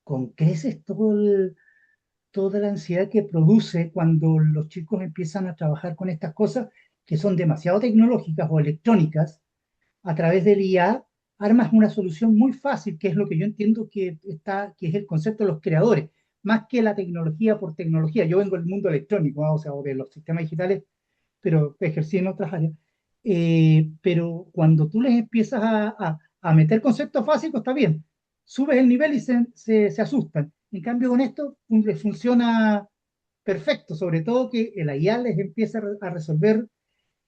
[SPEAKER 3] con creces toda la ansiedad que produce cuando los chicos empiezan a trabajar con estas cosas que son demasiado tecnológicas o electrónicas. A través del IA armas una solución muy fácil, que es lo que yo entiendo que es el concepto de los creadores, más que la tecnología por tecnología. Yo vengo del mundo electrónico, o sea, o de los sistemas digitales, pero ejercí en otras áreas. Pero cuando tú les empiezas a meter conceptos básicos, está bien. Subes el nivel y se asustan. En cambio, con esto les funciona perfecto, sobre todo que el IA les empieza a resolver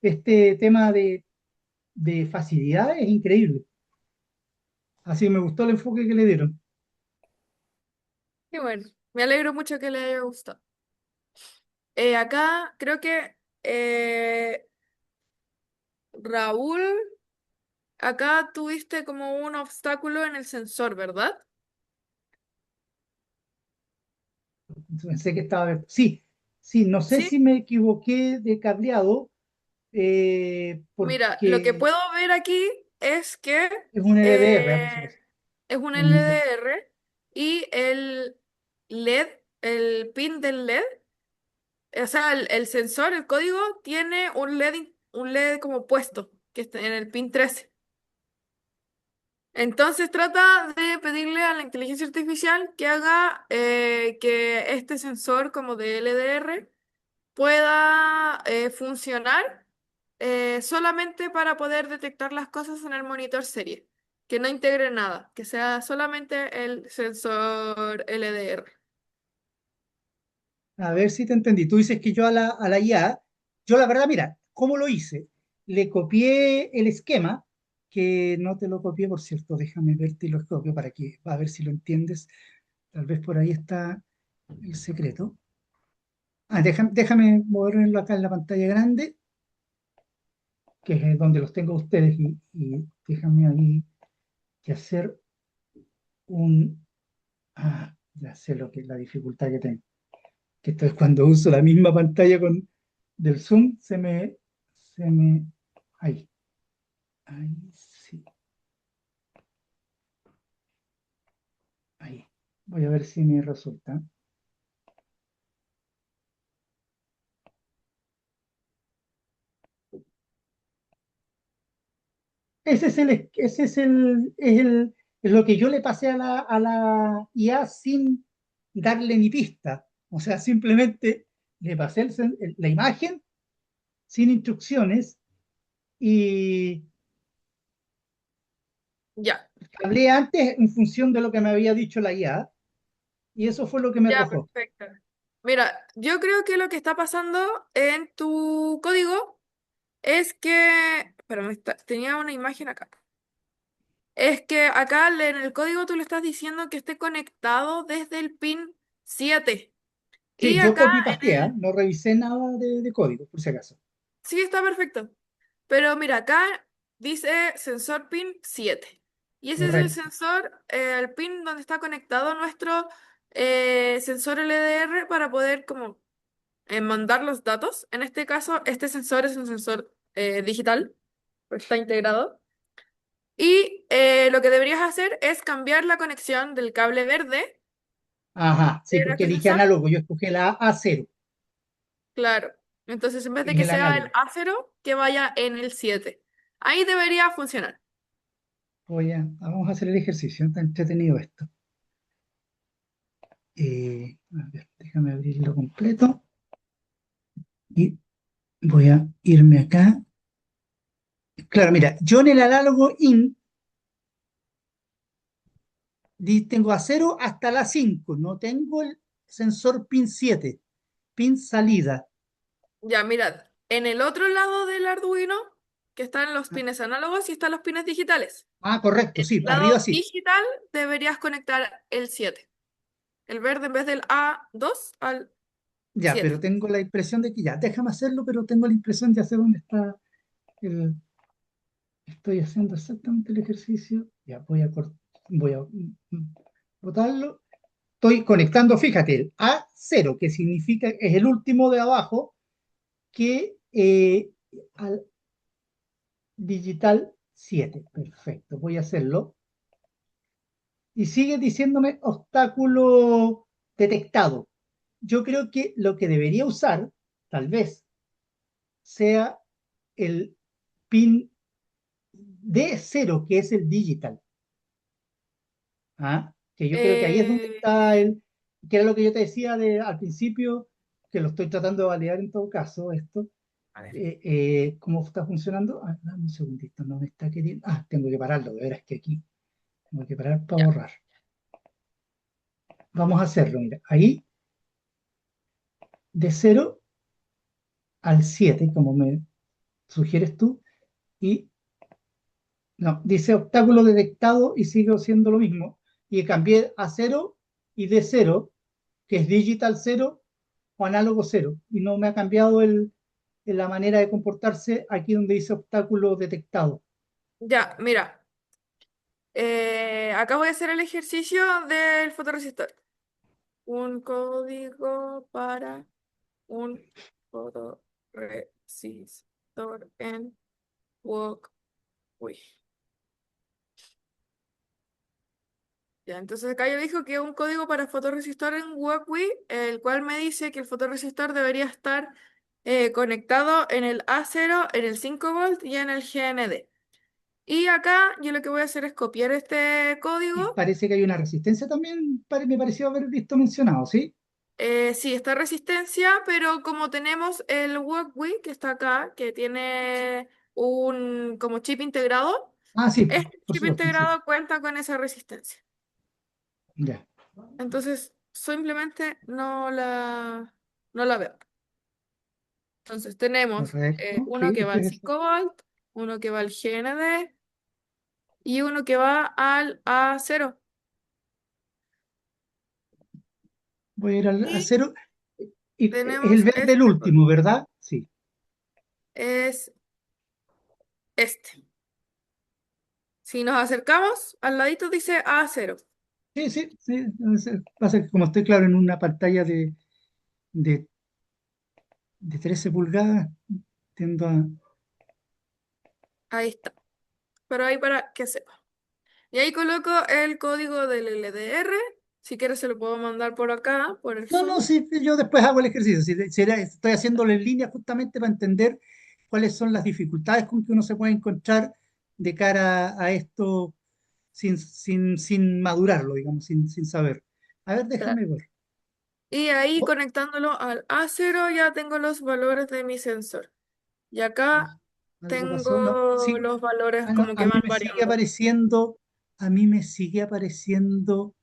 [SPEAKER 3] este tema de facilidad, es increíble. Así me gustó el enfoque que le dieron.
[SPEAKER 2] Y bueno, me alegro mucho que les haya gustado. Acá creo que Raúl, acá tuviste como un obstáculo en el sensor, ¿verdad?
[SPEAKER 3] Pensé que estaba. Sí, sí, no sé
[SPEAKER 2] Sí.
[SPEAKER 3] si me equivoqué de cableado,
[SPEAKER 2] Mira, lo que
[SPEAKER 3] porque
[SPEAKER 2] puedo ver aquí es que
[SPEAKER 3] es un LDR, por si
[SPEAKER 2] eh,
[SPEAKER 3] acaso.
[SPEAKER 2] es un
[SPEAKER 3] Un-
[SPEAKER 2] LDR y el LED, el pin del LED, o sea, el sensor, el código, tiene un LED como puesto, que está en el pin 13. Entonces trata de pedirle a la inteligencia artificial que haga que este sensor como de LDR pueda funcionar solamente para poder detectar las cosas en el monitor serie, que no integre nada, que sea solamente el sensor LDR.
[SPEAKER 3] a ver si te entendí. Tú dices que yo a la IA, yo la verdad, mira, ¿cómo lo hice? Le copié el esquema, que no te lo copié, por cierto, déjame verte y lo copio para que, a ver si lo entiendes. Tal vez por ahí está el secreto. Déjame moverlo acá en la pantalla grande, que es donde los tengo a ustedes, y déjame ahí que hacer un... ya sé lo que es la dificultad que tengo. Que esto es cuando uso la misma pantalla del Zoom, ahí, ahí sí, ahí. Voy a ver si me resulta. Es lo que yo le pasé a la IA sin darle ni pista. O sea, simplemente le pasé la imagen sin instrucciones y
[SPEAKER 2] Ya,
[SPEAKER 3] hablé antes en función de lo que me había dicho la IA y eso fue lo que me
[SPEAKER 2] ya,
[SPEAKER 3] arrojó.
[SPEAKER 2] perfecto. Mira, yo creo que lo que está pasando en tu código es que, pero tenía una imagen acá. Es que acá en el código tú le estás diciendo que esté conectado desde el pin 7.
[SPEAKER 3] Sí,
[SPEAKER 2] Y
[SPEAKER 3] yo
[SPEAKER 2] acá
[SPEAKER 3] copy-pasteé, no revisé nada de código, por si acaso.
[SPEAKER 2] sí está perfecto. Pero mira, acá dice sensor pin 7. Y ese es el
[SPEAKER 3] Correcto.
[SPEAKER 2] sensor, el pin donde está conectado nuestro sensor LDR para poder como mandar los datos. En este caso, este sensor es un sensor digital, porque está integrado. Y lo que deberías hacer es cambiar la conexión del cable verde
[SPEAKER 3] Ajá, sí,
[SPEAKER 2] de
[SPEAKER 3] porque
[SPEAKER 2] nuestro
[SPEAKER 3] elige
[SPEAKER 2] sensor.
[SPEAKER 3] análogo, yo escogí la A0,
[SPEAKER 2] Claro. Entonces, en vez
[SPEAKER 3] que
[SPEAKER 2] de
[SPEAKER 3] es
[SPEAKER 2] que
[SPEAKER 3] el
[SPEAKER 2] sea el
[SPEAKER 3] análogo.
[SPEAKER 2] A0, que vaya en el 7. Ahí debería funcionar.
[SPEAKER 3] Vamos a hacer el ejercicio, está entretenido esto. A ver, déjame abrirlo completo y voy a irme acá. Claro, mira, yo en el análogo IN tengo A0 hasta la 5, no tengo el sensor pin 7, pin salida.
[SPEAKER 2] Ya, mirad, en el otro lado del Arduino, que están los pines análogos y están los pines digitales.
[SPEAKER 3] Correcto,
[SPEAKER 2] El
[SPEAKER 3] sí, arriba
[SPEAKER 2] lado
[SPEAKER 3] sí.
[SPEAKER 2] digital deberías conectar el 7. El verde en vez del A2 al
[SPEAKER 3] Ya, pero
[SPEAKER 2] 7.
[SPEAKER 3] tengo la impresión de que ya, déjame hacerlo, pero tengo la impresión, ya sé dónde está el... Estoy haciendo exactamente el ejercicio. Ya, voy a botarlo. Estoy conectando, fíjate, el A0, que significa, es el último de abajo, que al digital 7. Perfecto, voy a hacerlo. Y sigue diciéndome obstáculo detectado. Yo creo que lo que debería usar, tal vez, sea el pin D0, que es el digital. Que yo creo que ahí es donde
[SPEAKER 2] Eh,
[SPEAKER 3] está que era lo que yo te decía al principio, que lo estoy tratando de validar en todo caso, esto.
[SPEAKER 2] a ver,
[SPEAKER 3] ¿Cómo está funcionando? Dame un segundito, no me está queriendo. Tengo que pararlo, de veras que aquí tengo que parar para
[SPEAKER 2] ya.
[SPEAKER 3] borrar. Vamos a hacerlo, mira, ahí de 0 al 7, como me sugieres tú, y no, dice obstáculo detectado y sigue siendo lo mismo. Y cambié a 0 y de 0, que es digital 0 o análogo 0. Y no me ha cambiado la manera de comportarse aquí donde dice obstáculo detectado.
[SPEAKER 2] Ya, mira. Acá voy a hacer el ejercicio del fotorresistor. Un código para un fotorresistor en Walkway. Ya, entonces acá yo dijo que un código para fotorresistor en Walkway, el cual me dice que el fotorresistor debería estar conectado en el A0, en el 5 volt y en el GND. Y acá yo lo que voy a hacer es copiar este
[SPEAKER 3] Y
[SPEAKER 2] código.
[SPEAKER 3] parece que hay una resistencia también, me pareció haber visto mencionado, ¿sí?
[SPEAKER 2] Sí, está resistencia, pero como tenemos el Walkway que está acá, que tiene un como chip integrado,
[SPEAKER 3] Sí,
[SPEAKER 2] este
[SPEAKER 3] por
[SPEAKER 2] chip
[SPEAKER 3] supuesto, sí.
[SPEAKER 2] integrado cuenta con esa resistencia.
[SPEAKER 3] Ya,
[SPEAKER 2] Entonces, simplemente no la veo. Entonces, tenemos
[SPEAKER 3] correcto.
[SPEAKER 2] uno
[SPEAKER 3] Sí,
[SPEAKER 2] que va
[SPEAKER 3] este
[SPEAKER 2] al
[SPEAKER 3] es ese.
[SPEAKER 2] 5 volt, uno que va al GND y uno que va al A0.
[SPEAKER 3] Voy a ir a
[SPEAKER 2] Y
[SPEAKER 3] cero. Y el
[SPEAKER 2] tenemos
[SPEAKER 3] verde el
[SPEAKER 2] este código.
[SPEAKER 3] último, ¿verdad? Sí.
[SPEAKER 2] Es este. Si nos acercamos, al ladito dice A0.
[SPEAKER 3] Sí, sí, sí. Pasa que como estoy claro en una pantalla de, de 13 pulgadas, tiendo a...
[SPEAKER 2] Ahí está. Pero ahí para que sepa. Y ahí coloco el código del LDR. Si quieres se lo puedo mandar por acá, por el
[SPEAKER 3] No, no,
[SPEAKER 2] Zoom.
[SPEAKER 3] sí, yo después hago el ejercicio. Estoy haciéndolo en línea justamente para entender cuáles son las dificultades con que uno se puede encontrar de cara a esto sin madurarlo, digamos, sin saber. A ver,
[SPEAKER 2] Claro.
[SPEAKER 3] déjame ver.
[SPEAKER 2] Y ahí
[SPEAKER 3] Oh,
[SPEAKER 2] conectándolo al A0 ya tengo los valores de mi sensor. Y acá
[SPEAKER 3] algo pasó. No,
[SPEAKER 2] tengo
[SPEAKER 3] sí.
[SPEAKER 2] los valores
[SPEAKER 3] Ah, no,
[SPEAKER 2] como
[SPEAKER 3] a
[SPEAKER 2] que
[SPEAKER 3] mí
[SPEAKER 2] van
[SPEAKER 3] me sigue
[SPEAKER 2] variando.
[SPEAKER 3] apareciendo, a mí me sigue apareciendo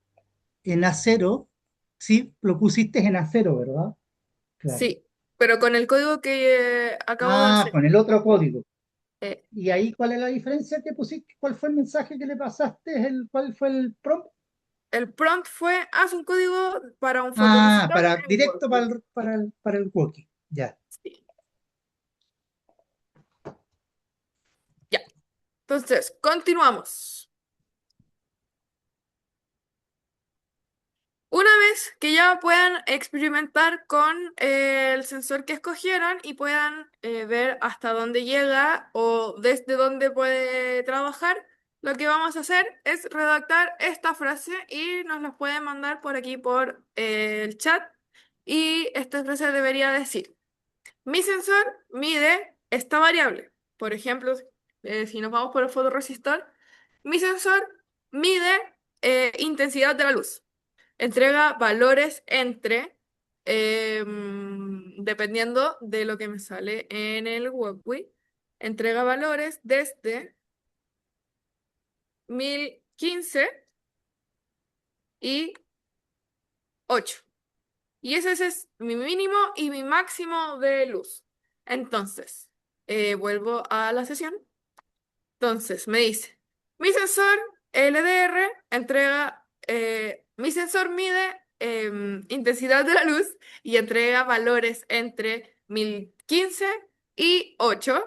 [SPEAKER 3] en acero. Sí, lo pusiste en acero, ¿verdad? Claro.
[SPEAKER 2] Sí, pero con el código que acabo de
[SPEAKER 3] Ah,
[SPEAKER 2] hacer.
[SPEAKER 3] con el otro código.
[SPEAKER 2] eh,
[SPEAKER 3] ¿Y ahí cuál es la diferencia que pusiste? ¿Cuál fue el mensaje que le pasaste? ¿Cuál fue el prompt?
[SPEAKER 2] el prompt fue, haz un código para un
[SPEAKER 3] Ah,
[SPEAKER 2] fotorresistor
[SPEAKER 3] para
[SPEAKER 2] en
[SPEAKER 3] directo
[SPEAKER 2] WordPress.
[SPEAKER 3] para el walkie. Ya.
[SPEAKER 2] Sí, ya. Entonces, continuamos. Una vez que ya puedan experimentar con el sensor que escogieron y puedan ver hasta dónde llega o desde dónde puede trabajar, lo que vamos a hacer es redactar esta frase y nos la pueden mandar por aquí por el chat. Y esta frase debería decir, mi sensor mide esta variable. Por ejemplo, si nos vamos por el fotorresistor, mi sensor mide intensidad de la luz. Entrega valores entre, dependiendo de lo que me sale en el webWiki, entrega valores desde 1015 y 8. Y ese es mi mínimo y mi máximo de luz. Entonces, vuelvo a la sesión. Entonces, me dice, mi sensor LDR entrega, mi sensor mide intensidad de la luz y entrega valores entre 1015 y 8.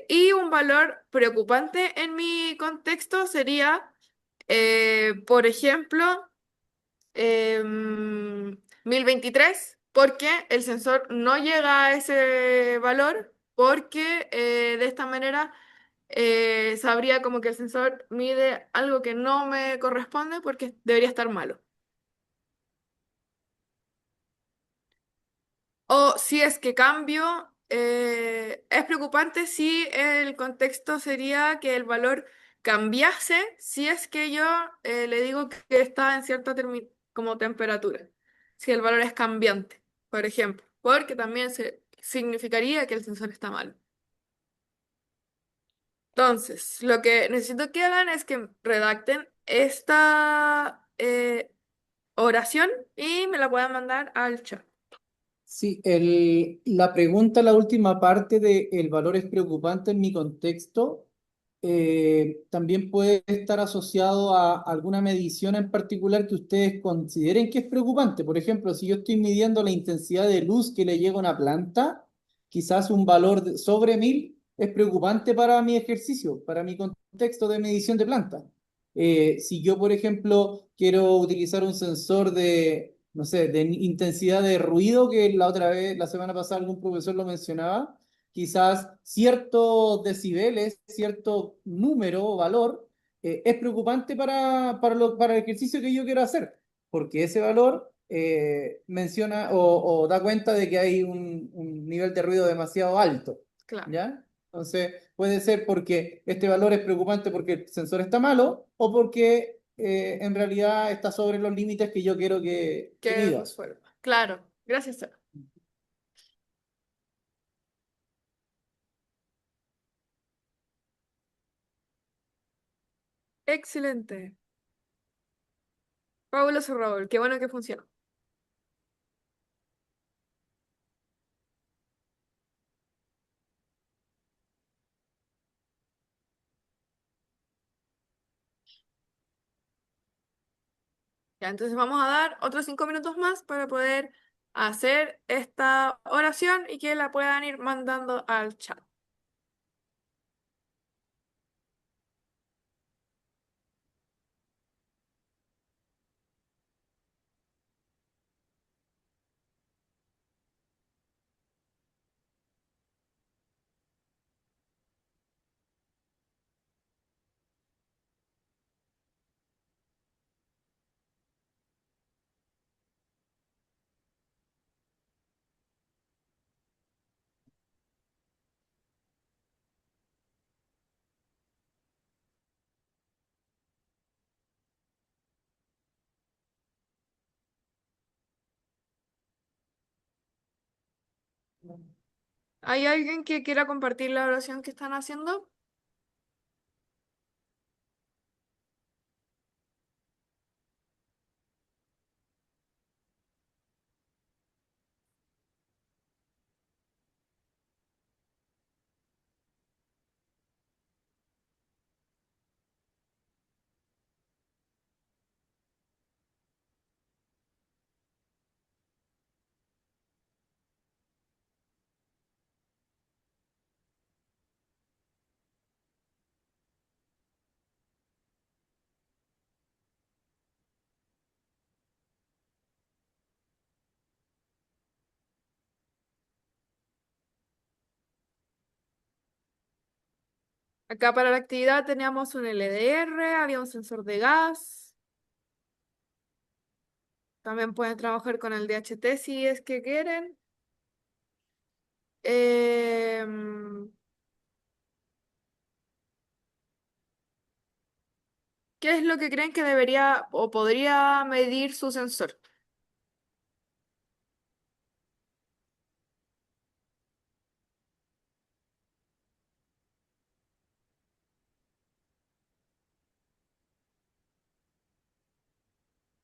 [SPEAKER 2] Y un valor preocupante en mi contexto sería, por ejemplo, 1023, porque el sensor no llega a ese valor, porque de esta manera sabría como que el sensor mide algo que no me corresponde porque debería estar malo. O si es que cambio, es preocupante si el contexto sería que el valor cambiase si es que yo le digo que está en cierta como temperatura. Si el valor es cambiante, por ejemplo, porque también significaría que el sensor está malo. Entonces, lo que necesito que hagan es que redacten esta oración y me la puedan mandar al chat.
[SPEAKER 4] Sí, la pregunta, la última parte de el valor es preocupante en mi contexto, también puede estar asociado a alguna medición en particular que ustedes consideren que es preocupante. Por ejemplo, si yo estoy midiendo la intensidad de luz que le llega a una planta, quizás un valor sobre 1000 es preocupante para mi ejercicio, para mi contexto de medición de planta. Si yo, por ejemplo, quiero utilizar un sensor de, no sé, de intensidad de ruido, que la otra vez, la semana pasada, algún profesor lo mencionaba, quizás ciertos decibeles, cierto número o valor, es preocupante para el ejercicio que yo quiero hacer, porque ese valor menciona o da cuenta de que hay un nivel de ruido demasiado alto,
[SPEAKER 2] Claro,
[SPEAKER 4] ¿ya? Entonces, puede ser porque este valor es preocupante porque el sensor está malo o porque en realidad está sobre los límites que yo quiero que
[SPEAKER 2] que
[SPEAKER 4] mida.
[SPEAKER 2] resuelva. Claro, gracias, Sara. Excelente. Fabuloso, Raúl. Qué bueno que funcionó. Ya, entonces vamos a dar otros 5 minutos más para poder hacer esta oración y que la puedan ir mandando al chat. ¿Hay alguien que quiera compartir la oración que están haciendo? Acá para la actividad teníamos un LDR, había un sensor de gas. También pueden trabajar con el DHT si es que quieren. Em, ¿Qué es lo que creen que debería o podría medir su sensor?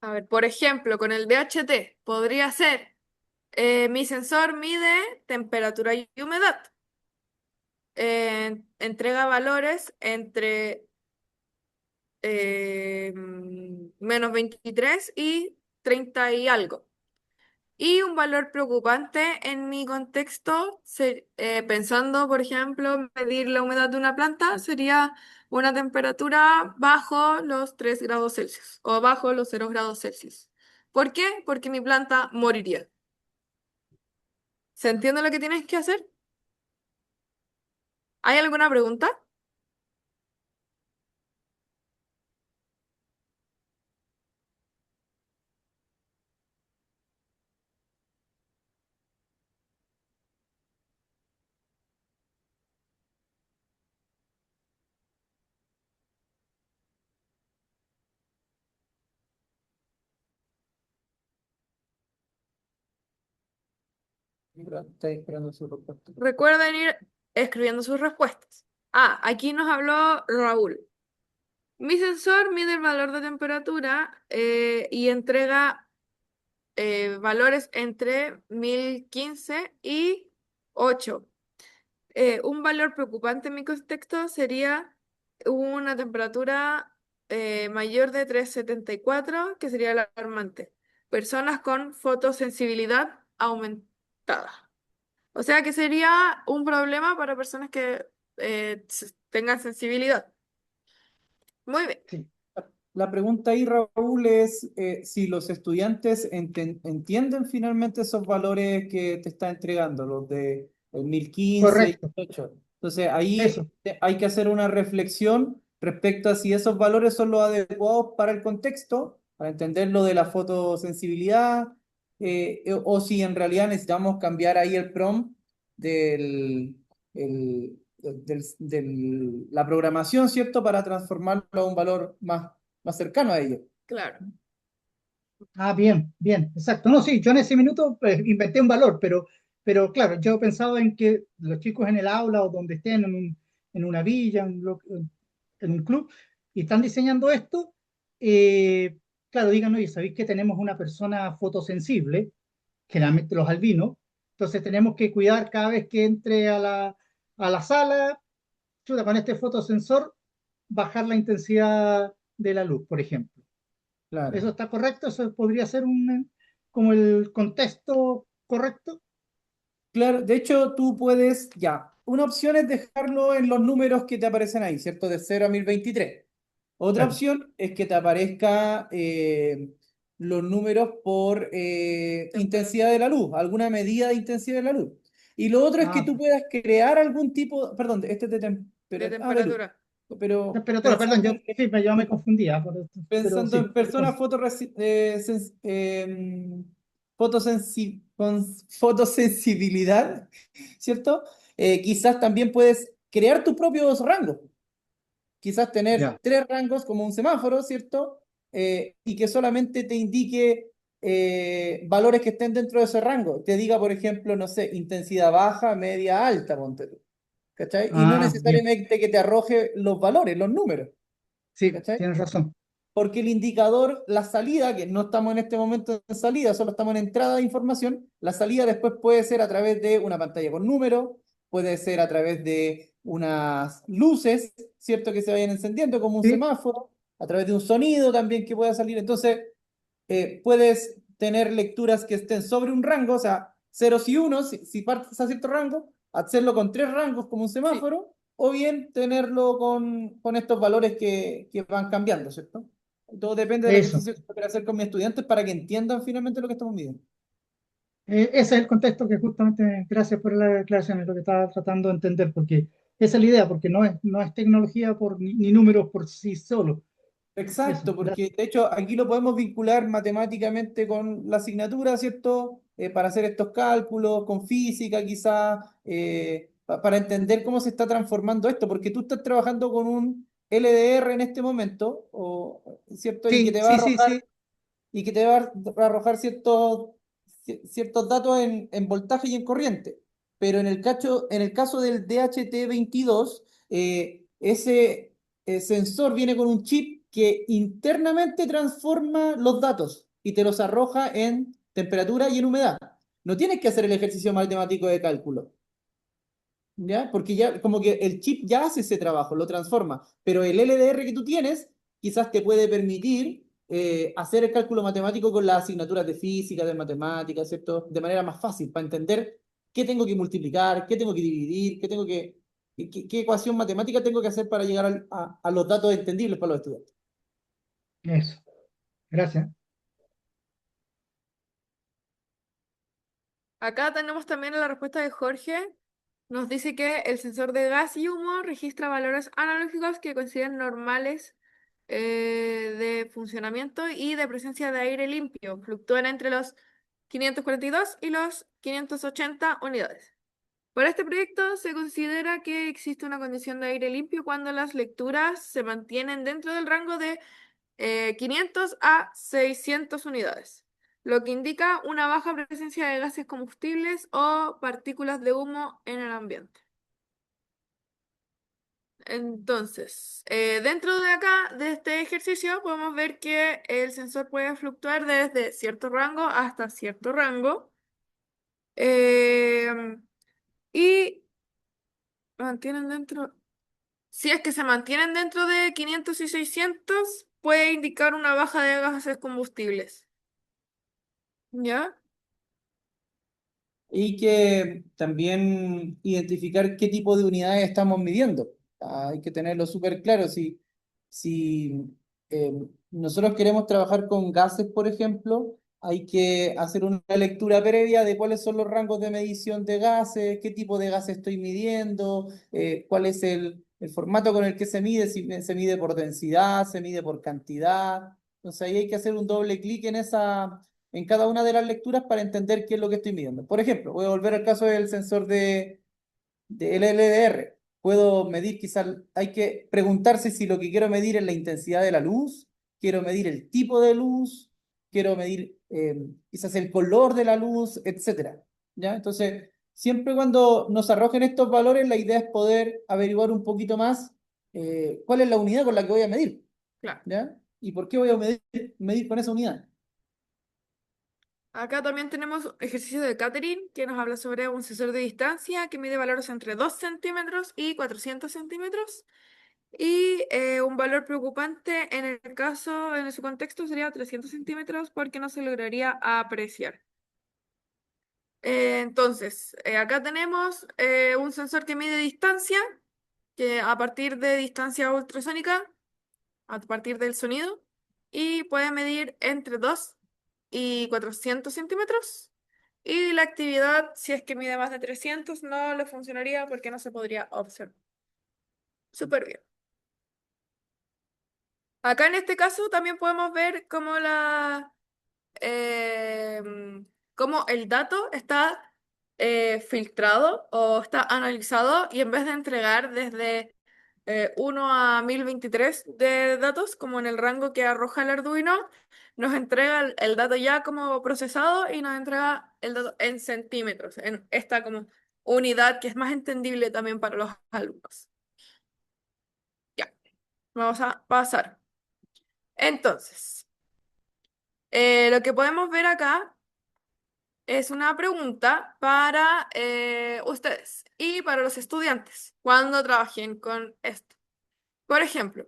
[SPEAKER 2] A ver, por ejemplo, con el DHT podría ser, mi sensor mide temperatura y humedad. Entrega valores entre -23 y 30 y algo. Y un valor preocupante en mi contexto, pensando, por ejemplo, medir la humedad de una planta, sería una temperatura bajo los 3 grados Celsius o bajo los 0 grados Celsius. ¿Por qué? Porque mi planta moriría. ¿Se entiende lo que tienes que hacer? ¿Hay alguna pregunta?
[SPEAKER 4] Está esperando su respuesta.
[SPEAKER 2] Recuerden ir escribiendo sus respuestas. Ah, aquí nos habló Raúl. Mi sensor mide el valor de temperatura y entrega valores entre 1015 y 8. Un valor preocupante en mi contexto sería una temperatura mayor de 374, que sería alarmante. Personas con fotosensibilidad aumentada. O sea que sería un problema para personas que tengan sensibilidad. Muy bien.
[SPEAKER 4] Sí. La pregunta ahí, Raúl, es si los estudiantes entienden finalmente esos valores que te está entregando, los de el 1015 y
[SPEAKER 3] Correcto,
[SPEAKER 4] 18. Entonces, ahí
[SPEAKER 3] eso.
[SPEAKER 4] hay que hacer una reflexión respecto a si esos valores son los adecuados para el contexto, para entender lo de la fotosensibilidad, o si en realidad necesitamos cambiar ahí el prompt la programación, ¿cierto? Para transformarlo a un valor más cercano a ello.
[SPEAKER 2] Claro.
[SPEAKER 3] Ah, bien, bien, exacto. No, sí, yo en ese minuto inventé un valor, pero claro, yo he pensado en que los chicos en el aula o donde estén en una villa, en un club, y están diseñando esto, claro, digan, oye, ¿sabéis que tenemos una persona fotosensible, generalmente los albinos? Entonces tenemos que cuidar cada vez que entre a la sala, chuta, con este fotosensor, bajar la intensidad de la luz, por ejemplo.
[SPEAKER 4] Claro.
[SPEAKER 3] ¿Eso está correcto? ¿Eso podría ser como el contexto correcto?
[SPEAKER 4] Claro, de hecho tú puedes, ya, una opción es dejarlo en los números que te aparecen ahí, ¿cierto? De 0 a 1023. Otra
[SPEAKER 3] Claro.
[SPEAKER 4] opción es que te aparezca los números por intensidad de la luz, alguna medida de intensidad de la luz. Y lo otro es que
[SPEAKER 3] Ah,
[SPEAKER 4] tú puedas crear algún tipo, perdón, este es de
[SPEAKER 2] De
[SPEAKER 4] de luz,
[SPEAKER 2] temperatura.
[SPEAKER 4] pero
[SPEAKER 3] temperatura, perdón, yo me confundía, pero
[SPEAKER 4] pensando
[SPEAKER 3] sí.
[SPEAKER 4] en personas con fotosensibilidad, ¿cierto? Quizás también puedes crear tus propios rangos. Quizás tener
[SPEAKER 3] Ya.
[SPEAKER 4] tres rangos como un semáforo, ¿cierto? Y que solamente te indique valores que estén dentro de ese rango. Te diga, por ejemplo, no sé, intensidad baja, media, alta, ponte tú, ¿cachai? Y no
[SPEAKER 3] Ah, bien.
[SPEAKER 4] necesariamente que te arroje los valores, los números,
[SPEAKER 3] Sí,
[SPEAKER 4] ¿cachai?
[SPEAKER 3] tienes razón.
[SPEAKER 4] Porque el indicador, la salida, que no estamos en este momento en salida, solo estamos en entrada de información, la salida después puede ser a través de una pantalla con números, puede ser a través de unas luces, ¿cierto? Que se vayan encendiendo como un
[SPEAKER 3] Sí,
[SPEAKER 4] semáforo, a través de un sonido también que pueda salir. Entonces, puedes tener lecturas que estén sobre un rango, o sea, ceros y unos, si partes a cierto rango, hacerlo con tres rangos como un
[SPEAKER 2] Sí.
[SPEAKER 4] semáforo, o bien tenerlo con estos valores que van cambiando, ¿cierto? Todo depende del
[SPEAKER 3] eso.
[SPEAKER 4] ejercicio que quiero hacer con mis estudiantes para que entiendan finalmente lo que estamos midiendo.
[SPEAKER 3] Ese es el contexto que justamente, gracias por la aclaración, es lo que estaba tratando de entender, porque esa es la idea, porque no es tecnología ni números por sí solo. Eso,
[SPEAKER 4] Exacto,
[SPEAKER 3] gracias.
[SPEAKER 4] porque de hecho aquí lo podemos vincular matemáticamente con la asignatura, ¿cierto? Para hacer estos cálculos, con física quizá, para entender cómo se está transformando esto, porque tú estás trabajando con un LDR en este momento, ¿cierto? Y que
[SPEAKER 3] Sí,
[SPEAKER 4] te va a
[SPEAKER 3] sí, sí,
[SPEAKER 4] arrojar,
[SPEAKER 3] sí,
[SPEAKER 4] y que te va a arrojar ciertos datos en voltaje y en corriente. Pero en el caso del DHT22, ese sensor viene con un chip que internamente transforma los datos y te los arroja en temperatura y en humedad. No tienes que hacer el ejercicio matemático de cálculo, ¿ya? Porque ya como que el chip ya hace ese trabajo, lo transforma, pero el LDR que tú tienes quizás te puede permitir hacer el cálculo matemático con las asignaturas de física, de matemáticas, ¿cierto? De manera más fácil, para entender qué tengo que multiplicar, qué tengo que dividir, qué ecuación matemática tengo que hacer para llegar a los datos entendibles para los estudiantes.
[SPEAKER 3] eso. Gracias.
[SPEAKER 2] Acá tenemos también la respuesta de Jorge. Nos dice que el sensor de gas y humo registra valores analógicos que consideran normales de funcionamiento y de presencia de aire limpio. Fluctúan entre los 542 y los 580 unidades. Para este proyecto se considera que existe una condición de aire limpio cuando las lecturas se mantienen dentro del rango de 500 a 600 unidades, lo que indica una baja presencia de gases combustibles o partículas de humo en el ambiente. Entonces, dentro de acá, de este ejercicio, podemos ver que el sensor puede fluctuar desde cierto rango hasta cierto rango. eh, y mantienen dentro, si es que se mantienen dentro de 500 y 600, puede indicar una baja de gases combustibles. ¿Ya?
[SPEAKER 4] Y que también identificar qué tipo de unidades estamos midiendo. Hay que tenerlo súper claro. Si eh, nosotros queremos trabajar con gases, por ejemplo, hay que hacer una lectura previa de cuáles son los rangos de medición de gases, qué tipo de gases estoy midiendo, cuál es el formato con el que se mide, si se mide por densidad, se mide por cantidad. Entonces ahí hay que hacer un doble clic en cada una de las lecturas para entender qué es lo que estoy midiendo. Por ejemplo, voy a volver al caso del sensor de LLDR. Puedo medir, quizás hay que preguntarse si lo que quiero medir es la intensidad de la luz, quiero medir el tipo de luz, quiero medir quizás el color de la luz, etcétera. ¿Ya? Entonces, siempre cuando nos arrojen estos valores, la idea es poder averiguar un poquito más cuál es la unidad con la que voy a medir.
[SPEAKER 2] Claro.
[SPEAKER 4] ¿Ya? ¿Y por qué voy a medir con esa unidad?
[SPEAKER 2] Acá también tenemos ejercicio de Catherine que nos habla sobre un sensor de distancia que mide valores entre 2 centímetros y 400 centímetros. Y un valor preocupante en el caso, en su contexto, sería 300 centímetros porque no se lograría apreciar. Entonces, acá tenemos un sensor que mide distancia, que a partir de distancia ultrasónica, a partir del sonido, y puede medir entre 2 y 400 centímetros. Y la actividad, si es que mide más de 300, no le funcionaría porque no se podría observar. Súper bien. Acá en este caso también podemos ver cómo el dato está filtrado o está analizado y en vez de entregar desde 1 a 1023 de datos, como en el rango que arroja el Arduino, nos entrega el dato ya como procesado y nos entrega el dato en centímetros, en esta como unidad que es más entendible también para los alumnos. Ya, vamos a pasar. Entonces, lo que podemos ver acá es una pregunta para ustedes y para los estudiantes cuando trabajen con esto. Por ejemplo,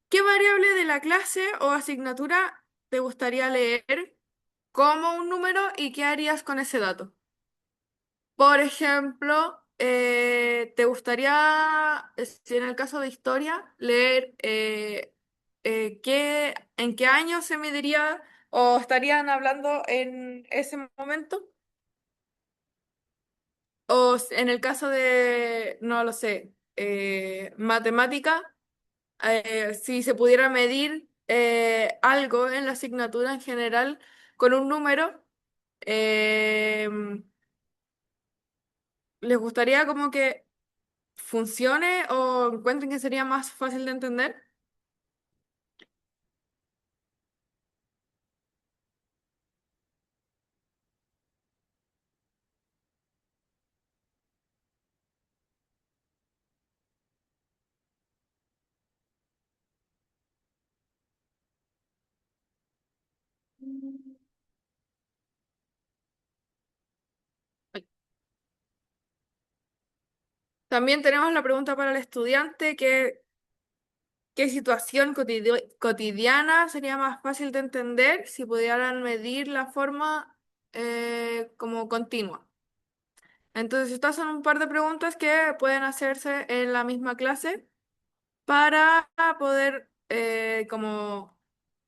[SPEAKER 2] ¿qué variable de la clase o asignatura te gustaría leer como un número y qué harías con ese dato? Por ejemplo, ¿te gustaría, si en el caso de historia, leer en qué año se mediría o estarían hablando en ese momento? O en el caso de, no lo sé, matemática, si se pudiera medir algo en la asignatura en general con un número, eh, ¿les gustaría como que funcione o encuentren que sería más fácil de entender? También tenemos la pregunta para el estudiante, ¿qué situación cotidiana sería más fácil de entender si pudieran medir la forma como continua? Entonces, estas son un par de preguntas que pueden hacerse en la misma clase para poder como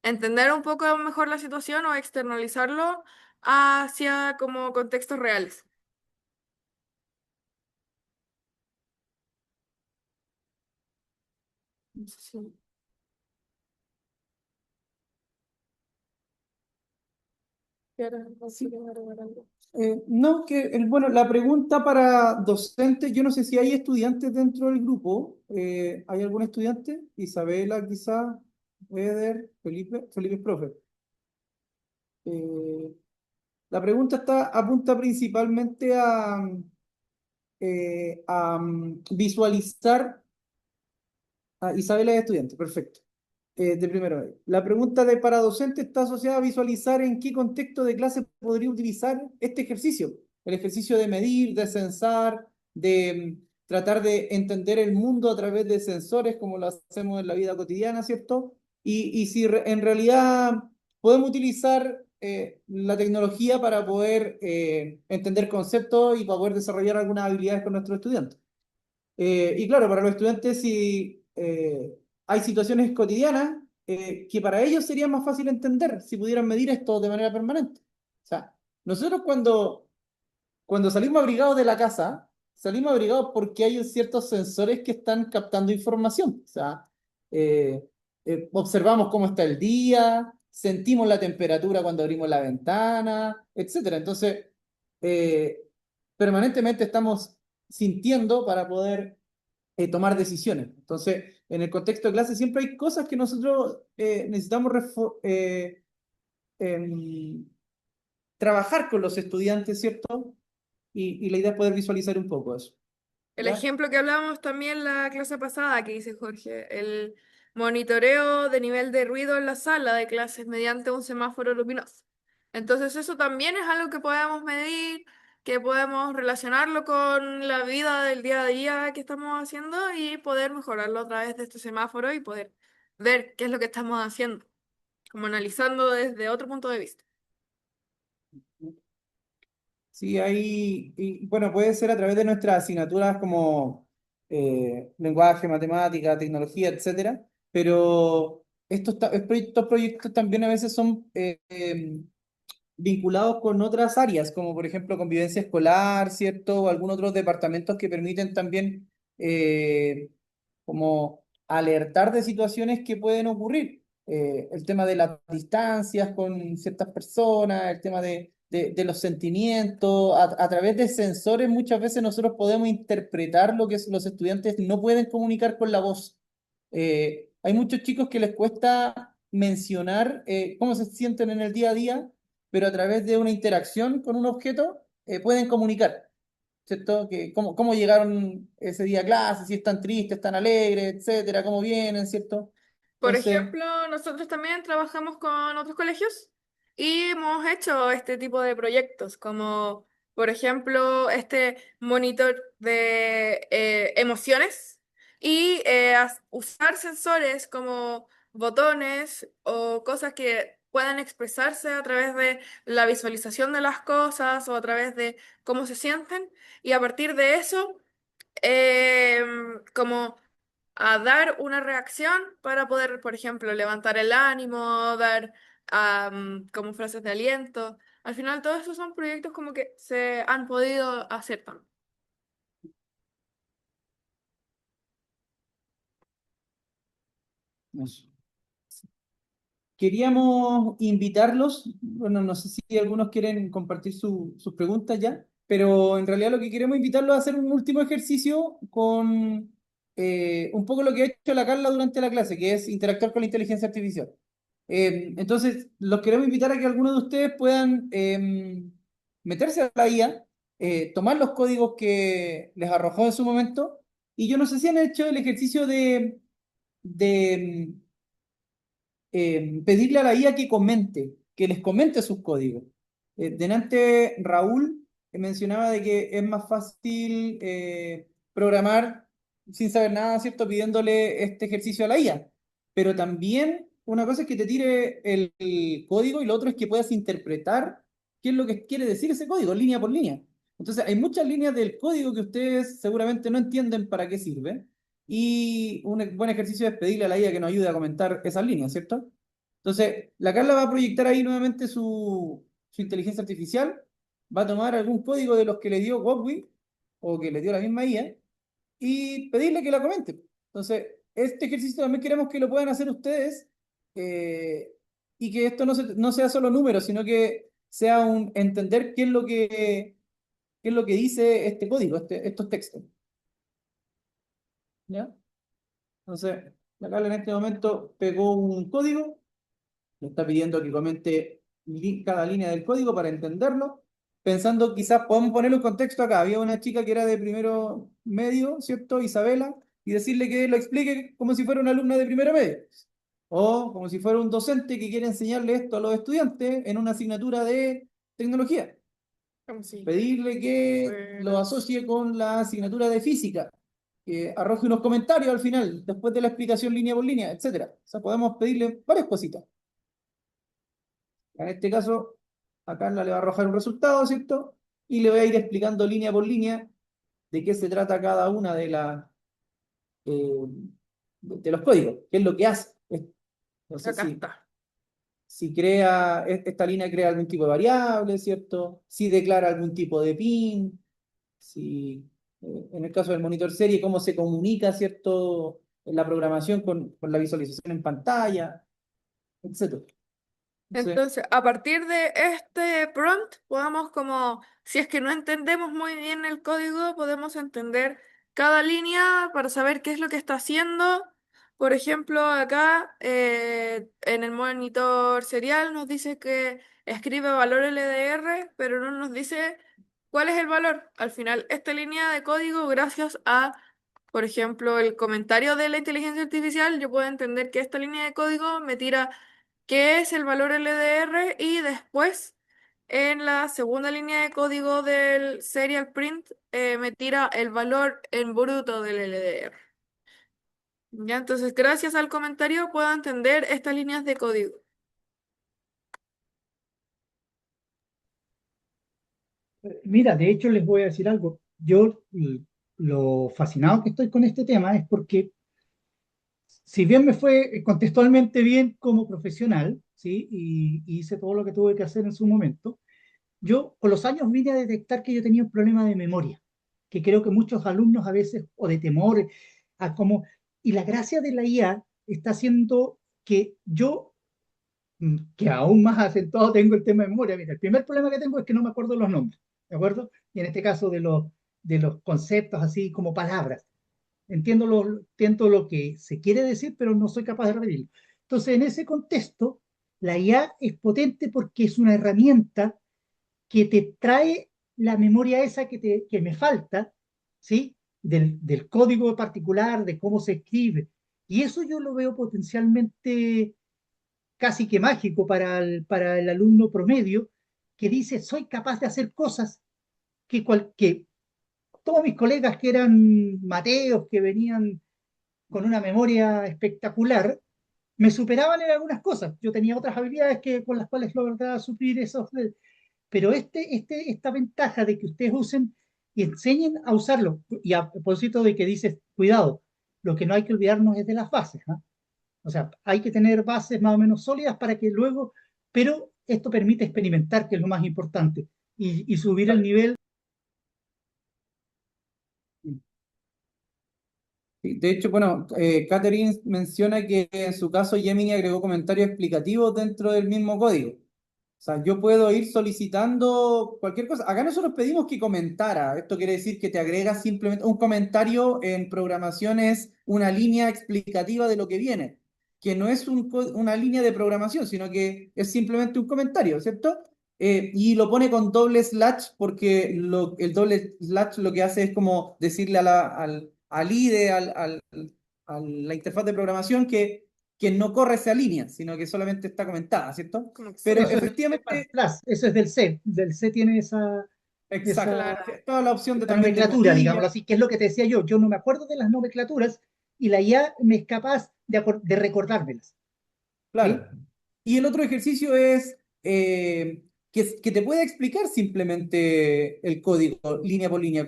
[SPEAKER 2] entender un poco mejor la situación o externalizarlo hacia como contextos reales. No sé si quieres agregar algo.
[SPEAKER 4] No, bueno, la pregunta para docentes, yo no sé si hay estudiantes dentro del grupo. ¿Hay algún estudiante? Isabela, quizá, Eder, Felipe es profe. Eh, la pregunta apunta principalmente a visualizar. Isabela es estudiante, perfecto. De primero medio. La pregunta de para docente está asociada a visualizar en qué contexto de clase podría utilizar este ejercicio. El ejercicio de medir, de censar, de tratar de entender el mundo a través de sensores, como lo hacemos en la vida cotidiana, ¿cierto? Y si en realidad podemos utilizar la tecnología para poder entender conceptos y para poder desarrollar algunas habilidades con nuestros estudiantes. Y claro, para los estudiantes, si hay situaciones cotidianas que para ellos sería más fácil entender si pudieran medir esto de manera permanente. O sea, nosotros cuando salimos abrigados de la casa, salimos abrigados porque hay ciertos sensores que están captando información. O sea, eh, observamos cómo está el día, sentimos la temperatura cuando abrimos la ventana, etcétera. Entonces, eh, permanentemente estamos sintiendo para poder tomar decisiones. Entonces, en el contexto de clase siempre hay cosas que nosotros necesitamos em, trabajar con los estudiantes, ¿cierto? Y la idea es poder visualizar un poco eso.
[SPEAKER 2] El
[SPEAKER 4] ¿Ya?
[SPEAKER 2] ejemplo que hablábamos también la clase pasada, que dice Jorge, el monitoreo de nivel de ruido en la sala de clases mediante un semáforo luminoso. Entonces eso también es algo que podemos medir que podemos relacionarlo con la vida del día a día que estamos haciendo y poder mejorarlo a través de este semáforo y poder ver qué es lo que estamos haciendo, como analizando desde otro punto de vista.
[SPEAKER 7] Sí, bueno, puede ser a través de nuestras asignaturas como lenguaje, matemática, tecnología, etcétera, pero estos proyectos también a veces son vinculados con otras áreas, como por ejemplo convivencia escolar, ¿cierto? O algunos otros departamentos que permiten también eh, como alertar de situaciones que pueden ocurrir. El tema de las distancias con ciertas personas, el tema de los sentimientos, a través de sensores muchas veces nosotros podemos interpretar lo que los estudiantes no pueden comunicar con la voz. Hay muchos chicos que les cuesta mencionar cómo se sienten en el día a día, pero a través de una interacción con un objeto pueden comunicar. ¿Cierto? Cómo llegaron ese día a clase, si están tristes, están alegres, etcétera, cómo vienen, ¿cierto?
[SPEAKER 2] Por
[SPEAKER 7] Entonces,
[SPEAKER 2] ejemplo, nosotros también trabajamos con otros colegios y hemos hecho este tipo de proyectos, como por ejemplo este monitor de emociones y usar sensores como botones o cosas que puedan expresarse a través de la visualización de las cosas o a través de cómo se sienten y a partir de eso como a dar una reacción para poder, por ejemplo, levantar el ánimo, dar como frases de aliento. Al final, todos esos son proyectos como que se han podido hacer también.
[SPEAKER 7] eso. Queríamos invitarlos, bueno, no sé si algunos quieren compartir sus preguntas ya, pero en realidad lo que queremos invitarlos a hacer un último ejercicio con un poco lo que ha hecho la Carla durante la clase, que es interactuar con la inteligencia artificial. Entonces, los queremos invitar a que algunos de ustedes puedan meterse a la IA, tomar los códigos que les arrojó en su momento, y yo no sé si han hecho el ejercicio de pedirle a la IA que comente, que les comente sus códigos. Delante Raúl mencionaba de que es más fácil programar sin saber nada, ¿cierto? Pidiéndole este ejercicio a la IA. Pero también una cosa es que te tire el código y lo otro es que puedas interpretar qué es lo que quiere decir ese código, línea por línea. Entonces, hay muchas líneas del código que ustedes seguramente no entienden para qué sirve. Y un buen ejercicio es pedirle a la IA que nos ayude a comentar esas líneas, ¿cierto? Entonces, la Carla va a proyectar ahí nuevamente su inteligencia artificial, va a tomar algún código de los que le dio Godwin o que le dio la misma IA y pedirle que la comente. Entonces, este ejercicio también queremos que lo puedan hacer ustedes eh, y que esto no sea solo números, sino que sea un entender qué es lo que dice este código, estos textos. ¿Ya? Entonces, la Carla en este momento pegó un código, le está pidiendo que comente cada línea del código para entenderlo, pensando quizás podemos ponerlo en contexto acá. Había una chica que era de primero medio, ¿cierto? Isabela, y decirle que lo explique como si fuera una alumna de primero medio. O como si fuera un docente que quiere enseñarle esto a los estudiantes en una asignatura de tecnología.
[SPEAKER 2] Como si
[SPEAKER 7] Pedirle que lo
[SPEAKER 2] fuera-
[SPEAKER 7] asocie con la asignatura de física, que arroje unos comentarios al final, después de la explicación línea por línea, etcétera. O sea, podemos pedirle varias cositas. En este caso, a Carla le va a arrojar un resultado, ¿cierto? Y le voy a ir explicando línea por línea de qué se trata cada una eh, de los códigos, qué es lo que hace. No sé
[SPEAKER 2] Acá
[SPEAKER 7] si,
[SPEAKER 2] está.
[SPEAKER 7] si crea, esta línea crea algún tipo de variable, ¿cierto? Si declara algún tipo de pin, si, en el caso del monitor serie, cómo se comunica, ¿cierto? En la programación con la visualización en pantalla, etcétera. Entonces,
[SPEAKER 2] Entonces, a partir de este prompt, podamos como, si es que no entendemos muy bien el código, podemos entender cada línea para saber qué es lo que está haciendo. Por ejemplo, acá en el monitor serial nos dice que escribe valor LDR, pero no nos dice cuál es el valor. Al final, esta línea de código, gracias a, por ejemplo, el comentario de la inteligencia artificial, yo puedo entender que esta línea de código me tira qué es el valor LDR y después en la segunda línea de código del serial print me tira el valor en bruto del LDR. Ya, entonces, gracias al comentario puedo entender estas líneas de código.
[SPEAKER 3] Mira, de hecho les voy a decir algo. Lo fascinado que estoy con este tema es porque si bien me fue contextualmente bien como profesional, ¿sí? Y hice todo lo que tuve que hacer en su momento, yo con los años vine a detectar que yo tenía un problema de memoria, que creo que muchos alumnos a veces, o de temor, a cómo, y la gracia de la IA está haciendo que yo, que aún más acentuado tengo el tema de memoria. Mira, el primer problema que tengo es que no me acuerdo los nombres, ¿de acuerdo? Y en este caso de los conceptos así como palabras. Entiendo lo que se quiere decir, pero no soy capaz de repetirlo. Entonces, en ese contexto, la IA es potente porque es una herramienta que te trae la memoria esa que me falta, ¿sí? Del código particular, de cómo se escribe. Y eso yo lo veo potencialmente casi que mágico para el alumno promedio que dice, soy capaz de hacer cosas que todos mis colegas que eran mateos, que venían con una memoria espectacular, me superaban en algunas cosas. Yo tenía otras habilidades con las cuales lograba suplir esos. Pero esta ventaja de que ustedes usen y enseñen a usarlo, y a propósito de que dices, cuidado, lo que no hay que olvidarnos es de las bases, ¿ah? O sea, hay que tener bases más o menos sólidas para que luego, pero esto permite experimentar, que es lo más importante, y subir el nivel.
[SPEAKER 7] Sí, de hecho, bueno, Catherine menciona que en su caso Gemini agregó comentarios explicativos dentro del mismo código. O sea, yo puedo ir solicitando cualquier cosa. Acá nosotros pedimos que comentara. Esto quiere decir que te agrega simplemente un comentario en programación es una línea explicativa de lo que viene, que no es una línea de programación, sino que es simplemente un comentario, ¿cierto? Y lo pone con doble slash porque el doble slash lo que hace es como decirle al IDE, a la interfaz de programación que no corre esa línea, sino que solamente está comentada, ¿cierto?
[SPEAKER 2] Como que
[SPEAKER 7] Pero
[SPEAKER 3] Eso es del C++,
[SPEAKER 7] efectivamente,
[SPEAKER 3] eso es del C. Del C tiene
[SPEAKER 7] exacto,
[SPEAKER 3] esa,
[SPEAKER 2] claro.
[SPEAKER 7] toda la opción
[SPEAKER 3] esa
[SPEAKER 7] también de
[SPEAKER 3] nomenclatura,
[SPEAKER 7] comillas,
[SPEAKER 3] digámoslo así, que es lo que te decía yo. Yo no me acuerdo de las nomenclaturas y la IA me es capaz de recordármelas. ¿Sí?
[SPEAKER 7] claro. Y el otro ejercicio es que te puede explicar simplemente el código línea por línea,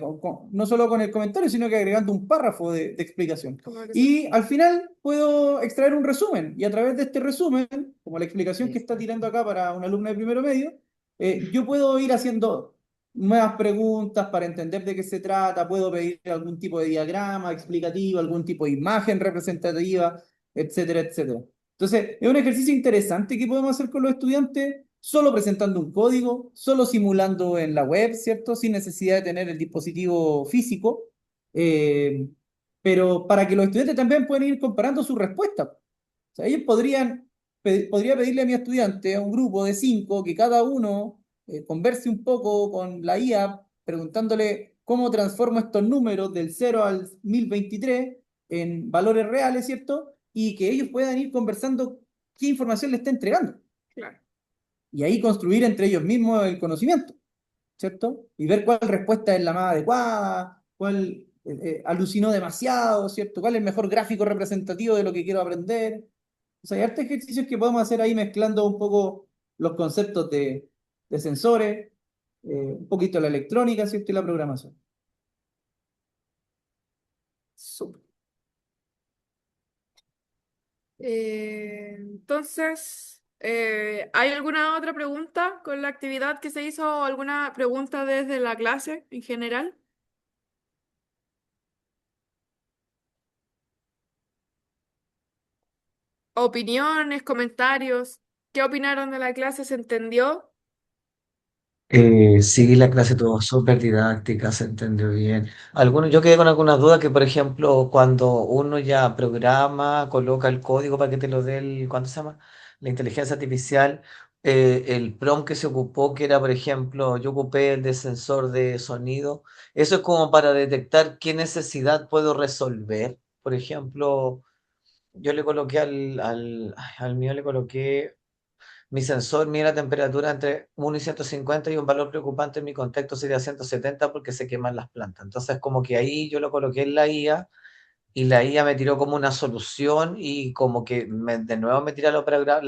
[SPEAKER 7] no solo con el comentario, sino que agregando un párrafo de explicación.
[SPEAKER 2] Como que
[SPEAKER 7] Y al final puedo extraer un resumen, y a través de este resumen, como la explicación que está
[SPEAKER 3] Exacto.
[SPEAKER 7] tirando acá para un alumno de primero medio, yo puedo ir haciendo nuevas preguntas para entender de qué se trata, puedo pedir algún tipo de diagrama explicativo, algún tipo de imagen representativa, etcétera, etcétera. Entonces, es un ejercicio interesante que podemos hacer con los estudiantes, solo presentando un código, solo simulando en la web, ¿cierto? Sin necesidad de tener el dispositivo físico, eh, pero para que los estudiantes también puedan ir comparando sus respuestas. O sea, ellos podría pedirle a mi estudiante, a un grupo de 5, que cada uno converse un poco con la IA, preguntándole cómo transformo estos números del 0 al 1023 en valores reales, ¿cierto? Y que ellos puedan ir conversando qué información le está entregando.
[SPEAKER 2] claro.
[SPEAKER 7] Y ahí construir entre ellos mismos el conocimiento, ¿cierto? Y ver cuál respuesta es la más adecuada, cuál alucinó demasiado, ¿cierto? ¿Cuál es el mejor gráfico representativo de lo que quiero aprender? O sea, hay hartos ejercicios que podemos hacer ahí mezclando un poco los conceptos de sensores, un poquito la electrónica, ¿cierto? Y la programación.
[SPEAKER 2] Súper. Entonces, ¿hay alguna otra pregunta con la actividad que se hizo o alguna pregunta desde la clase en general? Opiniones, comentarios. ¿Qué opinaron de la clase? ¿Se entendió?
[SPEAKER 6] Sí, la clase tuvo súper didáctica, se entendió bien. Algunos, yo quedé con algunas dudas que, por ejemplo, cuando uno ya programa, coloca el código para que te lo dé ¿cuánto se llama? La inteligencia artificial, el prompt que se ocupó, que era, por ejemplo, yo ocupé el de sensor de sonido. Eso es como para detectar qué necesidad puedo resolver. Por ejemplo, yo le coloqué al mío le coloqué mi sensor mide la temperatura entre 1 y 150 y un valor preocupante en mi contexto sería 170 porque se queman las plantas. Entonces, como que ahí yo lo coloqué en la IA y la IA me tiró como una solución y como que de nuevo me tira la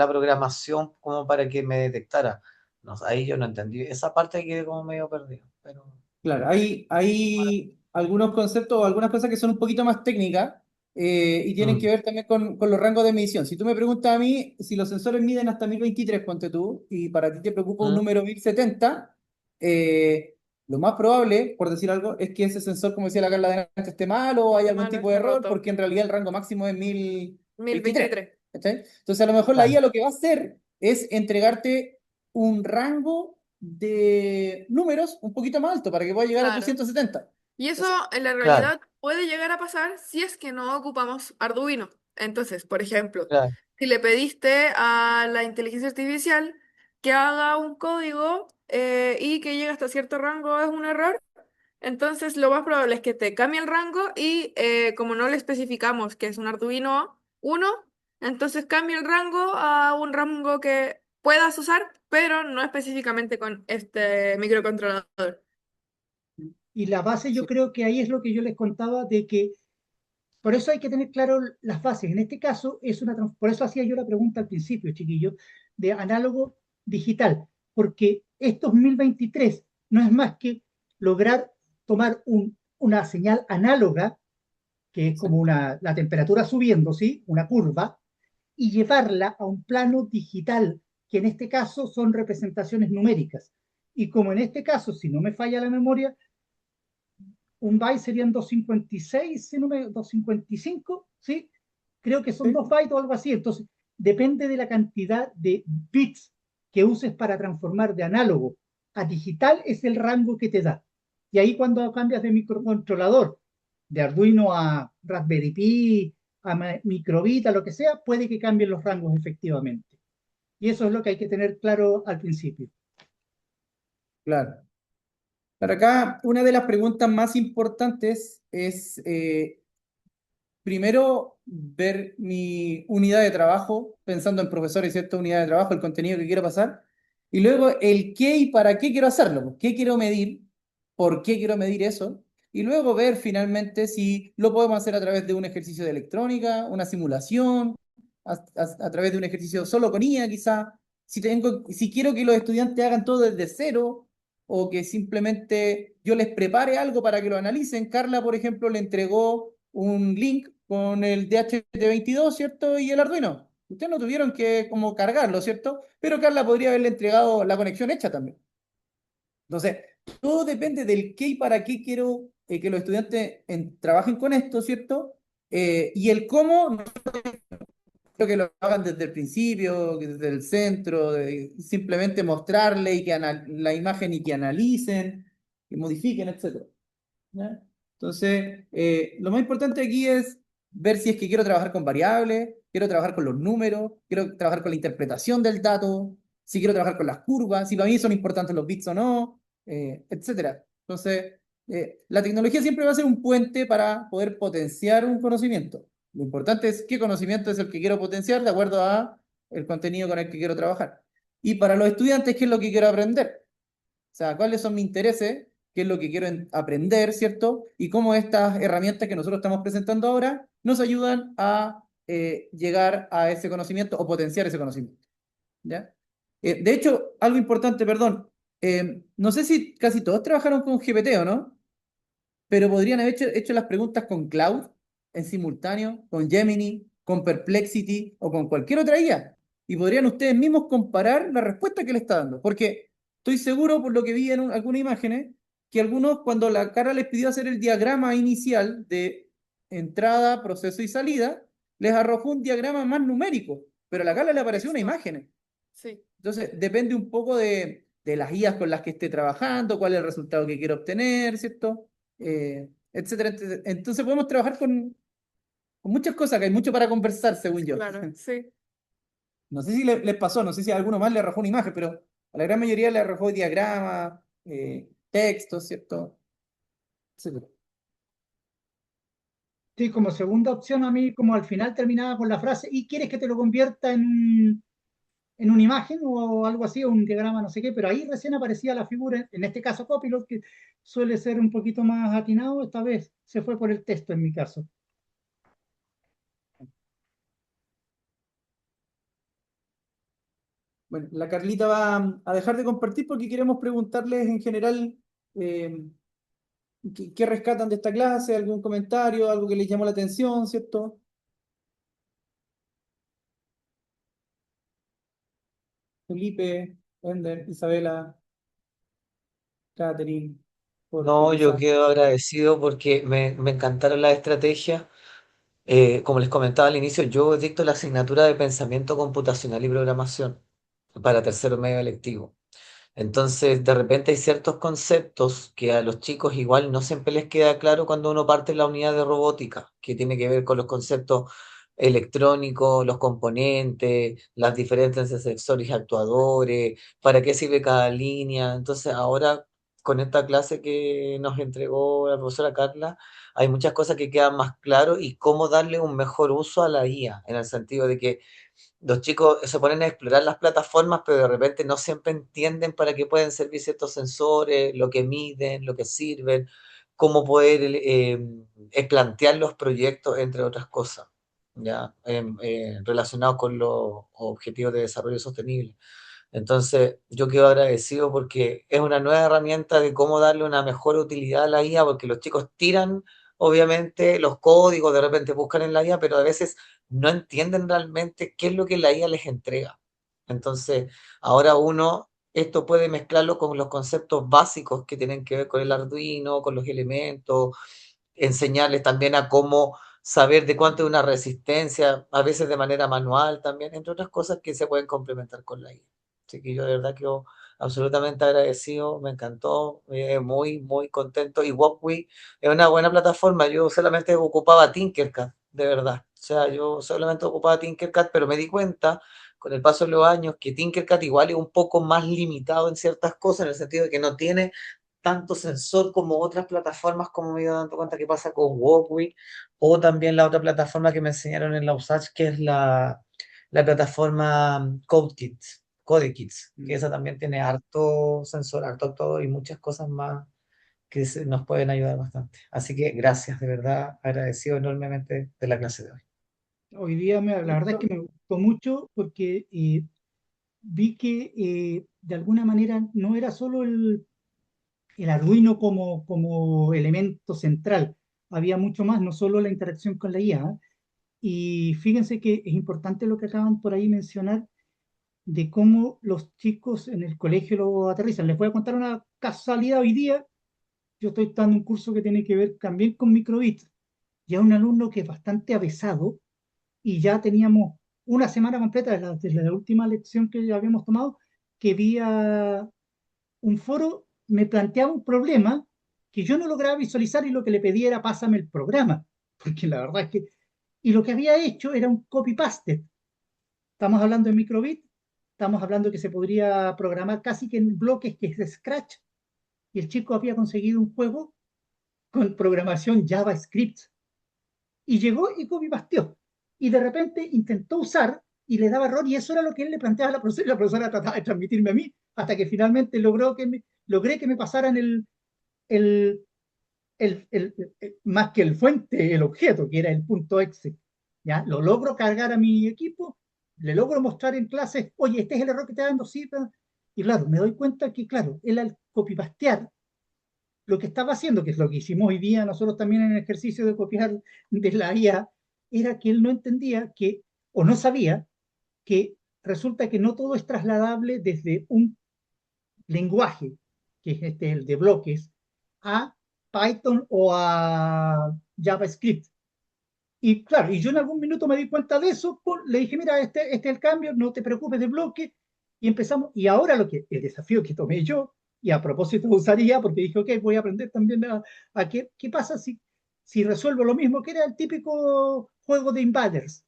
[SPEAKER 6] programación como para que me detectara. No, ahí yo no entendí. Esa parte quedé como medio perdido, pero
[SPEAKER 7] Claro, hay algunos conceptos o algunas cosas que son un poquito más técnicas y tienen que
[SPEAKER 6] mm,
[SPEAKER 7] ver también con los rangos de medición. Si tú me preguntas a mí si los sensores miden hasta 1023, ponte tú, y para ti te preocupa un
[SPEAKER 6] mm,
[SPEAKER 7] número 1070, eh, lo más probable, por decir algo, es que ese sensor, como decía la Carla delante, esté mal o hay
[SPEAKER 2] Esté
[SPEAKER 7] algún
[SPEAKER 2] malo,
[SPEAKER 7] tipo de
[SPEAKER 2] esté
[SPEAKER 7] error,
[SPEAKER 2] roto.
[SPEAKER 7] porque en realidad el rango máximo es 1023.
[SPEAKER 2] 1023.
[SPEAKER 7] ¿Cachai? Entonces, a lo mejor la
[SPEAKER 6] claro,
[SPEAKER 7] IA lo que va a hacer es entregarte un rango de números un poquito más alto para que pueda llegar a tus
[SPEAKER 2] Claro.
[SPEAKER 7] 170.
[SPEAKER 2] Y eso
[SPEAKER 7] Entonces,
[SPEAKER 2] en la
[SPEAKER 6] claro,
[SPEAKER 2] realidad puede llegar a pasar si es que no ocupamos Arduino. Entonces, por ejemplo,
[SPEAKER 6] claro,
[SPEAKER 2] si le pediste a la inteligencia artificial que haga un código y que llegue hasta cierto rango es un error, entonces lo más probable es que te cambie el rango y como no le especificamos que es un Arduino 1, entonces cambie el rango a un rango que puedas usar, pero no específicamente con este microcontrolador.
[SPEAKER 3] Y la base yo
[SPEAKER 7] sí,
[SPEAKER 3] creo que ahí es lo que yo les contaba de que por eso hay que tener claro las bases. En este caso, por eso hacía yo la pregunta al principio, chiquillos, de análogo digital, porque estos 1023 no es más que lograr tomar una señal análoga, que es
[SPEAKER 7] sí,
[SPEAKER 3] como la temperatura subiendo, ¿sí? Una curva, y llevarla a un plano digital, que en este caso son representaciones numéricas. Y como en este caso, si no me falla la memoria, un byte serían 256, si no me, 255, ¿sí? Creo que son
[SPEAKER 7] sí.
[SPEAKER 3] 2 bytes o algo así. Entonces, depende de la cantidad de bits que uses para transformar de análogo a digital, es el rango que te da. Y ahí cuando cambias de microcontrolador, de Arduino a Raspberry Pi, a Microbit, a lo que sea, puede que cambien los rangos efectivamente. Y eso es lo que hay que tener claro al principio.
[SPEAKER 7] Claro. Para acá, una de las preguntas más importantes es, primero, ver mi unidad de trabajo, pensando en profesores, ¿cierto? Unidad de trabajo, el contenido que quiero pasar. Y luego el qué y para qué quiero hacerlo. Pues, ¿qué quiero medir? ¿Por qué quiero medir eso? Y luego ver finalmente si lo podemos hacer a través de un ejercicio de electrónica, una simulación, a través de un ejercicio solo con IA, quizá. Si quiero que los estudiantes hagan todo desde cero o que simplemente yo les prepare algo para que lo analicen. Carla, por ejemplo, le entregó un link con el DHT22, ¿cierto? Y el Arduino. Ustedes no tuvieron que como cargarlo, ¿cierto? Pero Carla podría haberle entregado la conexión hecha también. Entonces, todo depende del qué y para qué quiero que los estudiantes trabajen con esto, ¿cierto? Y el cómo, no creo que lo hagan desde el principio, que desde el centro, simplemente mostrarle y que la imagen y que analicen, que modifiquen, etcétera. ¿Ya? Entonces, lo más importante aquí es ver si es que quiero trabajar con variables, quiero trabajar con los números, quiero trabajar con la interpretación del dato, si quiero trabajar con las curvas, si para mí son importantes los bits o no, etcétera. Entonces, la tecnología siempre va a ser un puente para poder potenciar un conocimiento. Lo importante es qué conocimiento es el que quiero potenciar de acuerdo a el contenido con el que quiero trabajar. Y para los estudiantes, ¿qué es lo que quiero aprender? O sea, cuáles son mis intereses, qué es lo que quiero aprender, ¿cierto? Y cómo estas herramientas que nosotros estamos presentando ahora nos ayudan a llegar a ese conocimiento o potenciar ese conocimiento, ¿ya? De hecho, algo importante, perdón, no sé si casi todos trabajaron con GPT o no, pero podrían haber hecho las preguntas con Cloud en simultáneo, con Gemini, con Perplexity o con cualquier otra IA. Y podrían ustedes mismos comparar la respuesta que le está dando. Porque estoy seguro, por lo que vi en algunas imágenes, que algunos, cuando la cara les pidió hacer el diagrama inicial de entrada, proceso y salida, les arrojó un diagrama más numérico, pero a la cara le apareció una
[SPEAKER 2] Texto.
[SPEAKER 7] imagen.
[SPEAKER 2] Sí,
[SPEAKER 7] Entonces, depende un poco de las IAs con las que esté trabajando, cuál es el resultado que quiero obtener, ¿cierto? Etcétera, etcétera. Entonces podemos trabajar con muchas cosas, que hay mucho para conversar, según yo.
[SPEAKER 2] claro, sí.
[SPEAKER 7] No sé si les pasó, no sé si a alguno más le arrojó una imagen, pero a la gran mayoría le arrojó diagramas, textos, ¿cierto? Etcétera.
[SPEAKER 3] Sí, como segunda opción a mí, como al final terminaba con la frase, ¿y quieres que te lo convierta en una imagen o algo así, o un diagrama, no sé qué, pero ahí recién aparecía la figura, en este caso Copilot, que suele ser un poquito más atinado, esta vez se fue por el texto en mi caso.
[SPEAKER 7] Bueno, la Carlita va a dejar de compartir porque queremos preguntarles en general eh, qué rescatan de esta clase, algún comentario, algo que les llamó la atención, ¿cierto? Felipe, Ender, Isabela, Catherine, Jorge,
[SPEAKER 6] No, yo
[SPEAKER 7] Lisa.
[SPEAKER 6] quedo agradecido porque me encantaron las estrategias. Como les comentaba al inicio, yo dicto la asignatura de pensamiento computacional y programación para tercero medio electivo. Entonces, de repente hay ciertos conceptos que a los chicos igual no siempre les queda claro cuando uno parte en la unidad de robótica, que tiene que ver con los conceptos electrónicos, los componentes, las diferentes sensores y actuadores, para qué sirve cada línea. Entonces, ahora con esta clase que nos entregó la profesora Carla, hay muchas cosas que quedan más claro y cómo darle un mejor uso a la IA, en el sentido de que los chicos se ponen a explorar las plataformas, pero de repente no siempre entienden para qué pueden servir ciertos sensores, lo que miden, lo que sirven, cómo poder plantear los proyectos, entre otras cosas, ¿ya? Relacionados con los objetivos de desarrollo sostenible. Entonces, yo quedo agradecido porque es una nueva herramienta de cómo darle una mejor utilidad a la IA, porque los chicos tiran, obviamente, los códigos, de repente buscan en la IA, pero a veces no entienden realmente qué es lo que la IA les entrega. Entonces, ahora uno, esto puede mezclarlo con los conceptos básicos que tienen que ver con el Arduino, con los elementos, enseñarles también a cómo saber de cuánto es una resistencia, a veces de manera manual también, entre otras cosas que se pueden complementar con la IA. Así que yo de verdad quedo absolutamente agradecido, me encantó, muy, muy contento. Y Walkway es una buena plataforma, yo solamente ocupaba Tinkercad, de verdad. O sea, yo solamente ocupaba Tinkercad, pero me di cuenta con el paso de los años que Tinkercad igual es un poco más limitado en ciertas cosas, en el sentido de que no tiene tanto sensor como otras plataformas, como me he ido dando cuenta que pasa con Walkway, o también la otra plataforma que me enseñaron en la USACH, que es la plataforma CodeKits, CodeKits, que esa también tiene harto sensor, harto todo y muchas cosas más que nos pueden ayudar bastante. Así que gracias, de verdad, agradecido enormemente de la clase de hoy.
[SPEAKER 3] Hoy día la verdad es que
[SPEAKER 7] Listo.
[SPEAKER 3] me gustó mucho porque vi que de alguna manera no era solo el Arduino como elemento central, había mucho más, no solo la interacción con la IA. ¿Eh? Y fíjense que es importante lo que acaban por ahí mencionar de cómo los chicos en el colegio lo aterrizan. Les voy a contar una casualidad hoy día. Yo estoy dando un curso que tiene que ver también con microbits. Y a un alumno que es bastante avesado y ya teníamos una semana completa desde la última lección que ya habíamos tomado, que vía un foro me planteaba un problema que yo no lograba visualizar y lo que le pedía era pásame el programa, porque la verdad es que... Y lo que había hecho era un copy-paste. Estamos hablando de microbit, estamos hablando que se podría programar casi que en bloques que es de Scratch, y el chico había conseguido un juego con programación JavaScript y llegó y copy-pasteó. Y de repente intentó usar y le daba error y eso era lo que él le planteaba a la profesora y la profesora trataba de transmitirme a mí hasta que finalmente logré que me pasaran el, más que el fuente, el objeto, que era el punto exe. ¿Ya? Lo logro cargar a mi equipo, le logro mostrar en clases, oye, este es el error que te está dando, sí, y claro, me doy cuenta que, claro, él al copipastear lo que estaba haciendo, que es lo que hicimos hoy día nosotros también en el ejercicio de copiar de la IA, era que él no entendía que, o no sabía, que resulta que no todo es trasladable desde un lenguaje, que es el de bloques, a Python o a JavaScript. Y claro, y yo en algún minuto me di cuenta de eso, le dije, mira, este es el cambio, no te preocupes de bloque, y empezamos, y ahora el desafío que tomé yo, y a propósito usaría, porque dije, ok, voy a aprender también a qué pasa si resuelvo lo mismo, que era el típico juego de invaders,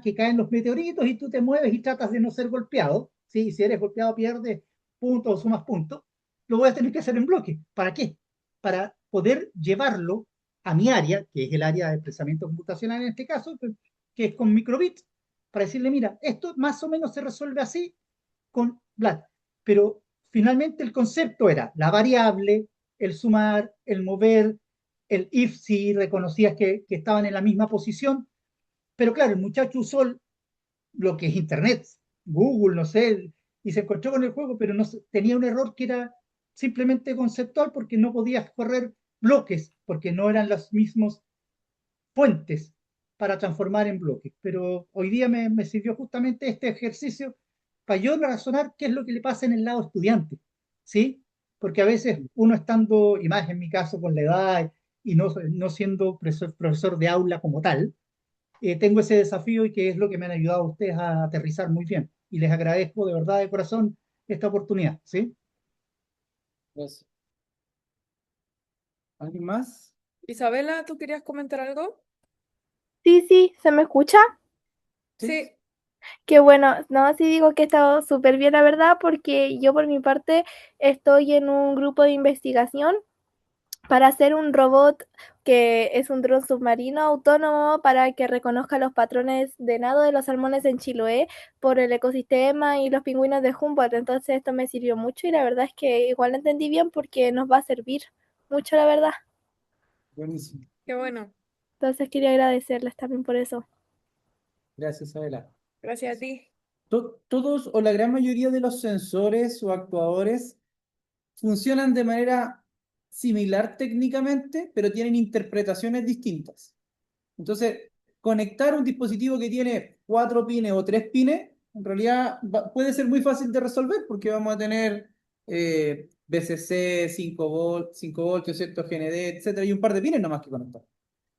[SPEAKER 3] que caen los meteoritos y tú te mueves y tratas de no ser golpeado, ¿sí? Si eres golpeado pierdes puntos o sumas puntos, lo voy a tener que hacer en bloque. ¿Para qué? Para poder llevarlo a mi área, que es el área de procesamiento computacional en este caso, que es con microbits, para decirle, mira, esto más o menos se resuelve así, con Black. Pero finalmente el concepto era la variable, el sumar, el mover, el if si reconocías que estaban en la misma posición. Pero claro, el muchacho usó lo que es Internet, Google, no sé, y se encontró con el juego, pero no tenía un error que era simplemente conceptual porque no podías correr bloques, porque no eran los mismos fuentes para transformar en bloques. Pero hoy día me sirvió justamente este ejercicio para yo razonar qué es lo que le pasa en el lado estudiante, ¿sí? Porque a veces uno estando, y más en mi caso con la edad y no siendo profesor de aula como tal, tengo ese desafío y que es lo que me han ayudado ustedes a aterrizar muy bien. Y les agradezco de verdad de corazón esta oportunidad, ¿sí?
[SPEAKER 7] Gracias. ¿Alguien más?
[SPEAKER 2] Isabela, ¿tú querías comentar algo?
[SPEAKER 8] Sí, sí, ¿se me escucha?
[SPEAKER 7] Sí.
[SPEAKER 2] Sí.
[SPEAKER 8] Qué bueno, no, sí digo que he estado súper bien, la verdad, porque yo por mi parte estoy en un grupo de investigación para hacer un robot que es un dron submarino autónomo para que reconozca los patrones de nado de los salmones en Chiloé por el ecosistema y los pingüinos de Humboldt. Entonces esto me sirvió mucho y la verdad es que igual lo entendí bien porque nos va a servir mucho, la verdad.
[SPEAKER 7] Buenísimo.
[SPEAKER 2] Qué bueno.
[SPEAKER 8] Entonces quería agradecerles también por eso.
[SPEAKER 7] Gracias, Adela.
[SPEAKER 2] Gracias a ti.
[SPEAKER 7] Todos o la gran mayoría de los sensores o actuadores funcionan de manera similar técnicamente, pero tienen interpretaciones distintas. Entonces, conectar un dispositivo que tiene 4 pines o 3 pines, en realidad puede ser muy fácil de resolver porque vamos a tener VCC, 5 voltios, ¿cierto? GND, etcétera, y un par de pines nomás que conectar.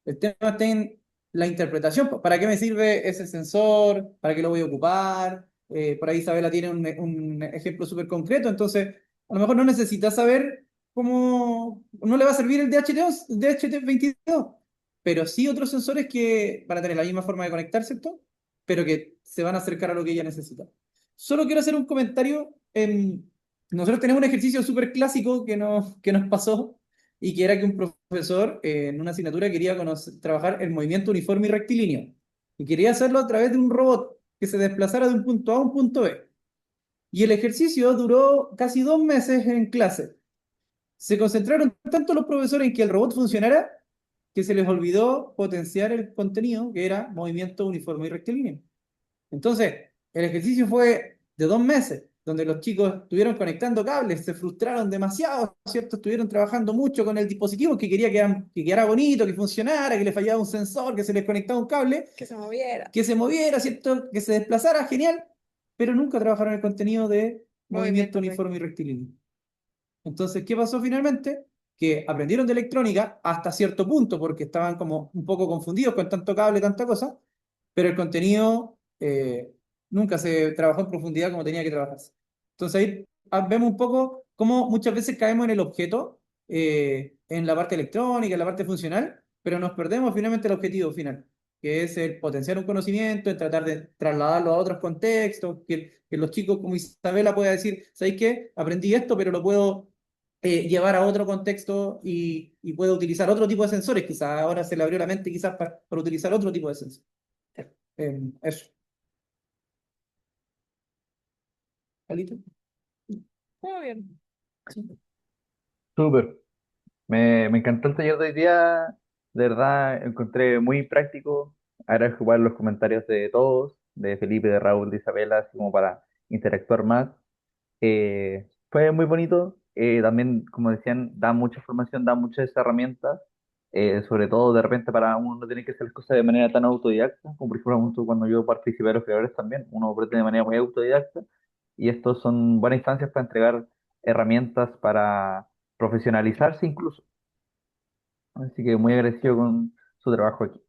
[SPEAKER 7] El tema está en la interpretación. ¿Para qué me sirve ese sensor? ¿Para qué lo voy a ocupar? Por ahí Isabela tiene un ejemplo súper concreto, entonces a lo mejor no necesitas saber cómo, no le va a servir el DHT22, pero sí otros sensores que van a tener la misma forma de conectar, ¿cierto? Pero que se van a acercar a lo que ella necesita. Solo quiero hacer un comentario. Nosotros tenemos un ejercicio súper clásico que nos pasó y que era que un profesor en una asignatura quería trabajar el movimiento uniforme y rectilíneo. Y quería hacerlo a través de un robot que se desplazara de un punto A a un punto B. Y el ejercicio duró casi 2 meses en clase. Se concentraron tanto los profesores en que el robot funcionara que se les olvidó potenciar el contenido que era movimiento uniforme y rectilíneo. Entonces, el ejercicio fue de 2 meses, donde los chicos estuvieron conectando cables, se frustraron demasiado, ¿cierto? Estuvieron trabajando mucho con el dispositivo que quería que quedara bonito, que funcionara, que le fallaba un sensor, que se les conectaba un cable,
[SPEAKER 2] Que se moviera.
[SPEAKER 7] ¿cierto? Que se desplazara, genial, pero nunca trabajaron el contenido de movimiento
[SPEAKER 2] Movimiento
[SPEAKER 7] uniforme y rectilíneo. Entonces, ¿qué pasó finalmente? Que aprendieron de electrónica hasta cierto punto, porque estaban como un poco confundidos con tanto cable, tanta cosa, pero el contenido nunca se trabajó en profundidad como tenía que trabajarse. Entonces ahí vemos un poco cómo muchas veces caemos en el objeto, en la parte electrónica, en la parte funcional, pero nos perdemos finalmente el objetivo final, que es el potenciar un conocimiento, el tratar de trasladarlo a otros contextos, que los chicos como Isabela pueda decir, ¿sabéis qué? Aprendí esto, pero lo puedo llevar a otro contexto y puedo utilizar otro tipo de sensores. Quizás ahora se le abrió la mente quizás para utilizar otro tipo de sensores. Eso. ¿Alito?
[SPEAKER 2] Muy bien.
[SPEAKER 7] Sí.
[SPEAKER 1] Súper. Me encantó el taller de hoy día. De verdad, encontré muy práctico. Agradezco igual los comentarios de todos, de Felipe, de Raúl, de Isabela, así como para interactuar más. Fue muy bonito. También, como decían, da mucha formación, da muchas herramientas. Sobre todo, de repente, para uno no tiene que hacer las cosas de manera tan autodidacta, como por ejemplo cuando yo participé de los creadores también, uno aprende de manera muy autodidacta. Y estos son buenas instancias para entregar herramientas para profesionalizarse incluso. Así que muy agradecido con su trabajo aquí.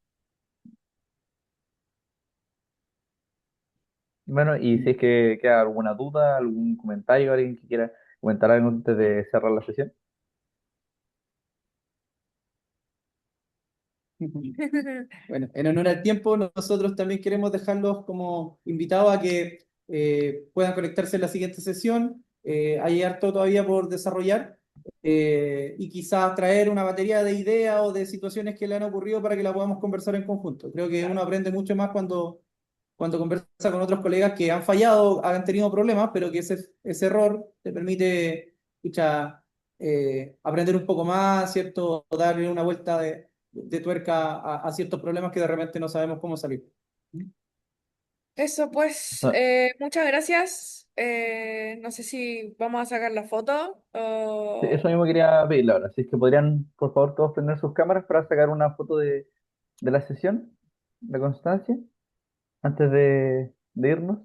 [SPEAKER 1] Bueno, y si es que queda alguna duda, algún comentario, alguien que quiera comentar algo antes de cerrar la sesión.
[SPEAKER 7] Bueno, en honor al tiempo, nosotros también queremos dejarlos como invitados a que puedan conectarse en la siguiente sesión. Hay harto todavía por desarrollar y quizás traer una batería de ideas o de situaciones que le han ocurrido para que la podamos conversar en conjunto. Creo que uno aprende mucho más cuando conversa con otros colegas que han fallado, han tenido problemas, pero que ese error te permite, escucha, aprender un poco más, ¿cierto? O darle una vuelta de tuerca a ciertos problemas que de repente no sabemos cómo salir.
[SPEAKER 2] Eso pues,
[SPEAKER 1] Ah,
[SPEAKER 2] muchas gracias. No sé si vamos a sacar la foto
[SPEAKER 1] sí, eso
[SPEAKER 2] o...
[SPEAKER 1] mismo quería pedirle ahora. Si es que podrían, por favor, todos prender sus cámaras para sacar una foto de la sesión, de constancia, antes de irnos.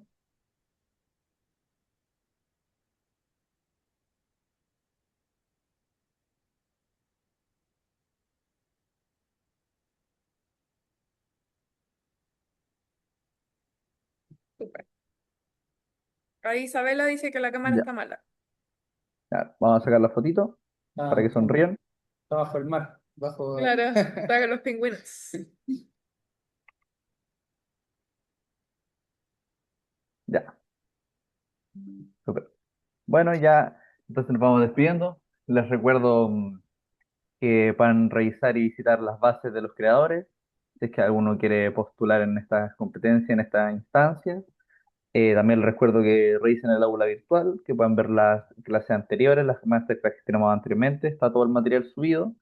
[SPEAKER 2] Súper. Ahí Isabela dice que la cámara
[SPEAKER 1] Ya,
[SPEAKER 2] está mala.
[SPEAKER 1] ya, vamos a sacar la fotito para que
[SPEAKER 7] Está
[SPEAKER 1] sonrían.
[SPEAKER 7] bajo el mar, bajo...
[SPEAKER 2] Claro, está con los pingüinos.
[SPEAKER 1] Ya, súper. Bueno, ya, entonces nos vamos despidiendo. Les recuerdo que puedan revisar y visitar las bases de los creadores, si es que alguno quiere postular en estas competencias, en estas instancias. También les recuerdo que revisen el aula virtual, que puedan ver las clases anteriores, las masterclass que tenemos anteriormente, está todo el material subido.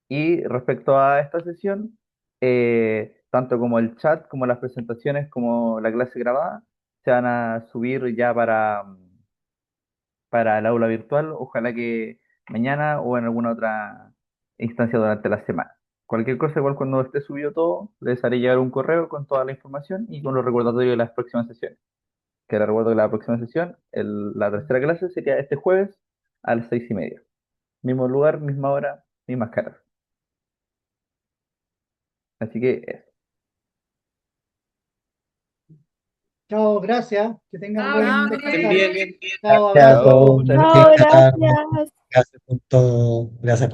[SPEAKER 1] Y respecto a esta sesión, tanto como el chat, como las presentaciones, como la clase grabada, se van a subir ya para el aula virtual, ojalá que mañana o en alguna otra instancia durante la semana. Cualquier cosa, igual cuando esté subido todo, les haré llegar un correo con toda la información y con los recordatorios de las próximas sesiones. Que les recuerdo que la próxima sesión, la tercera clase, sería este jueves a las 6:30. Mismo lugar, misma hora, mismas caras. Así que eso.
[SPEAKER 3] Chao, gracias. Que tengan
[SPEAKER 2] Chao,
[SPEAKER 3] buen
[SPEAKER 2] que estén
[SPEAKER 3] descansar.
[SPEAKER 2] bien.
[SPEAKER 7] Bien.
[SPEAKER 3] Chao,
[SPEAKER 6] Gracias a
[SPEAKER 3] abrazo.
[SPEAKER 6] todos.
[SPEAKER 1] Chao, muchas
[SPEAKER 6] Buenas
[SPEAKER 1] gracias.
[SPEAKER 8] Chao,
[SPEAKER 6] tardes.
[SPEAKER 8] gracias.
[SPEAKER 6] Gracias por todo. Gracias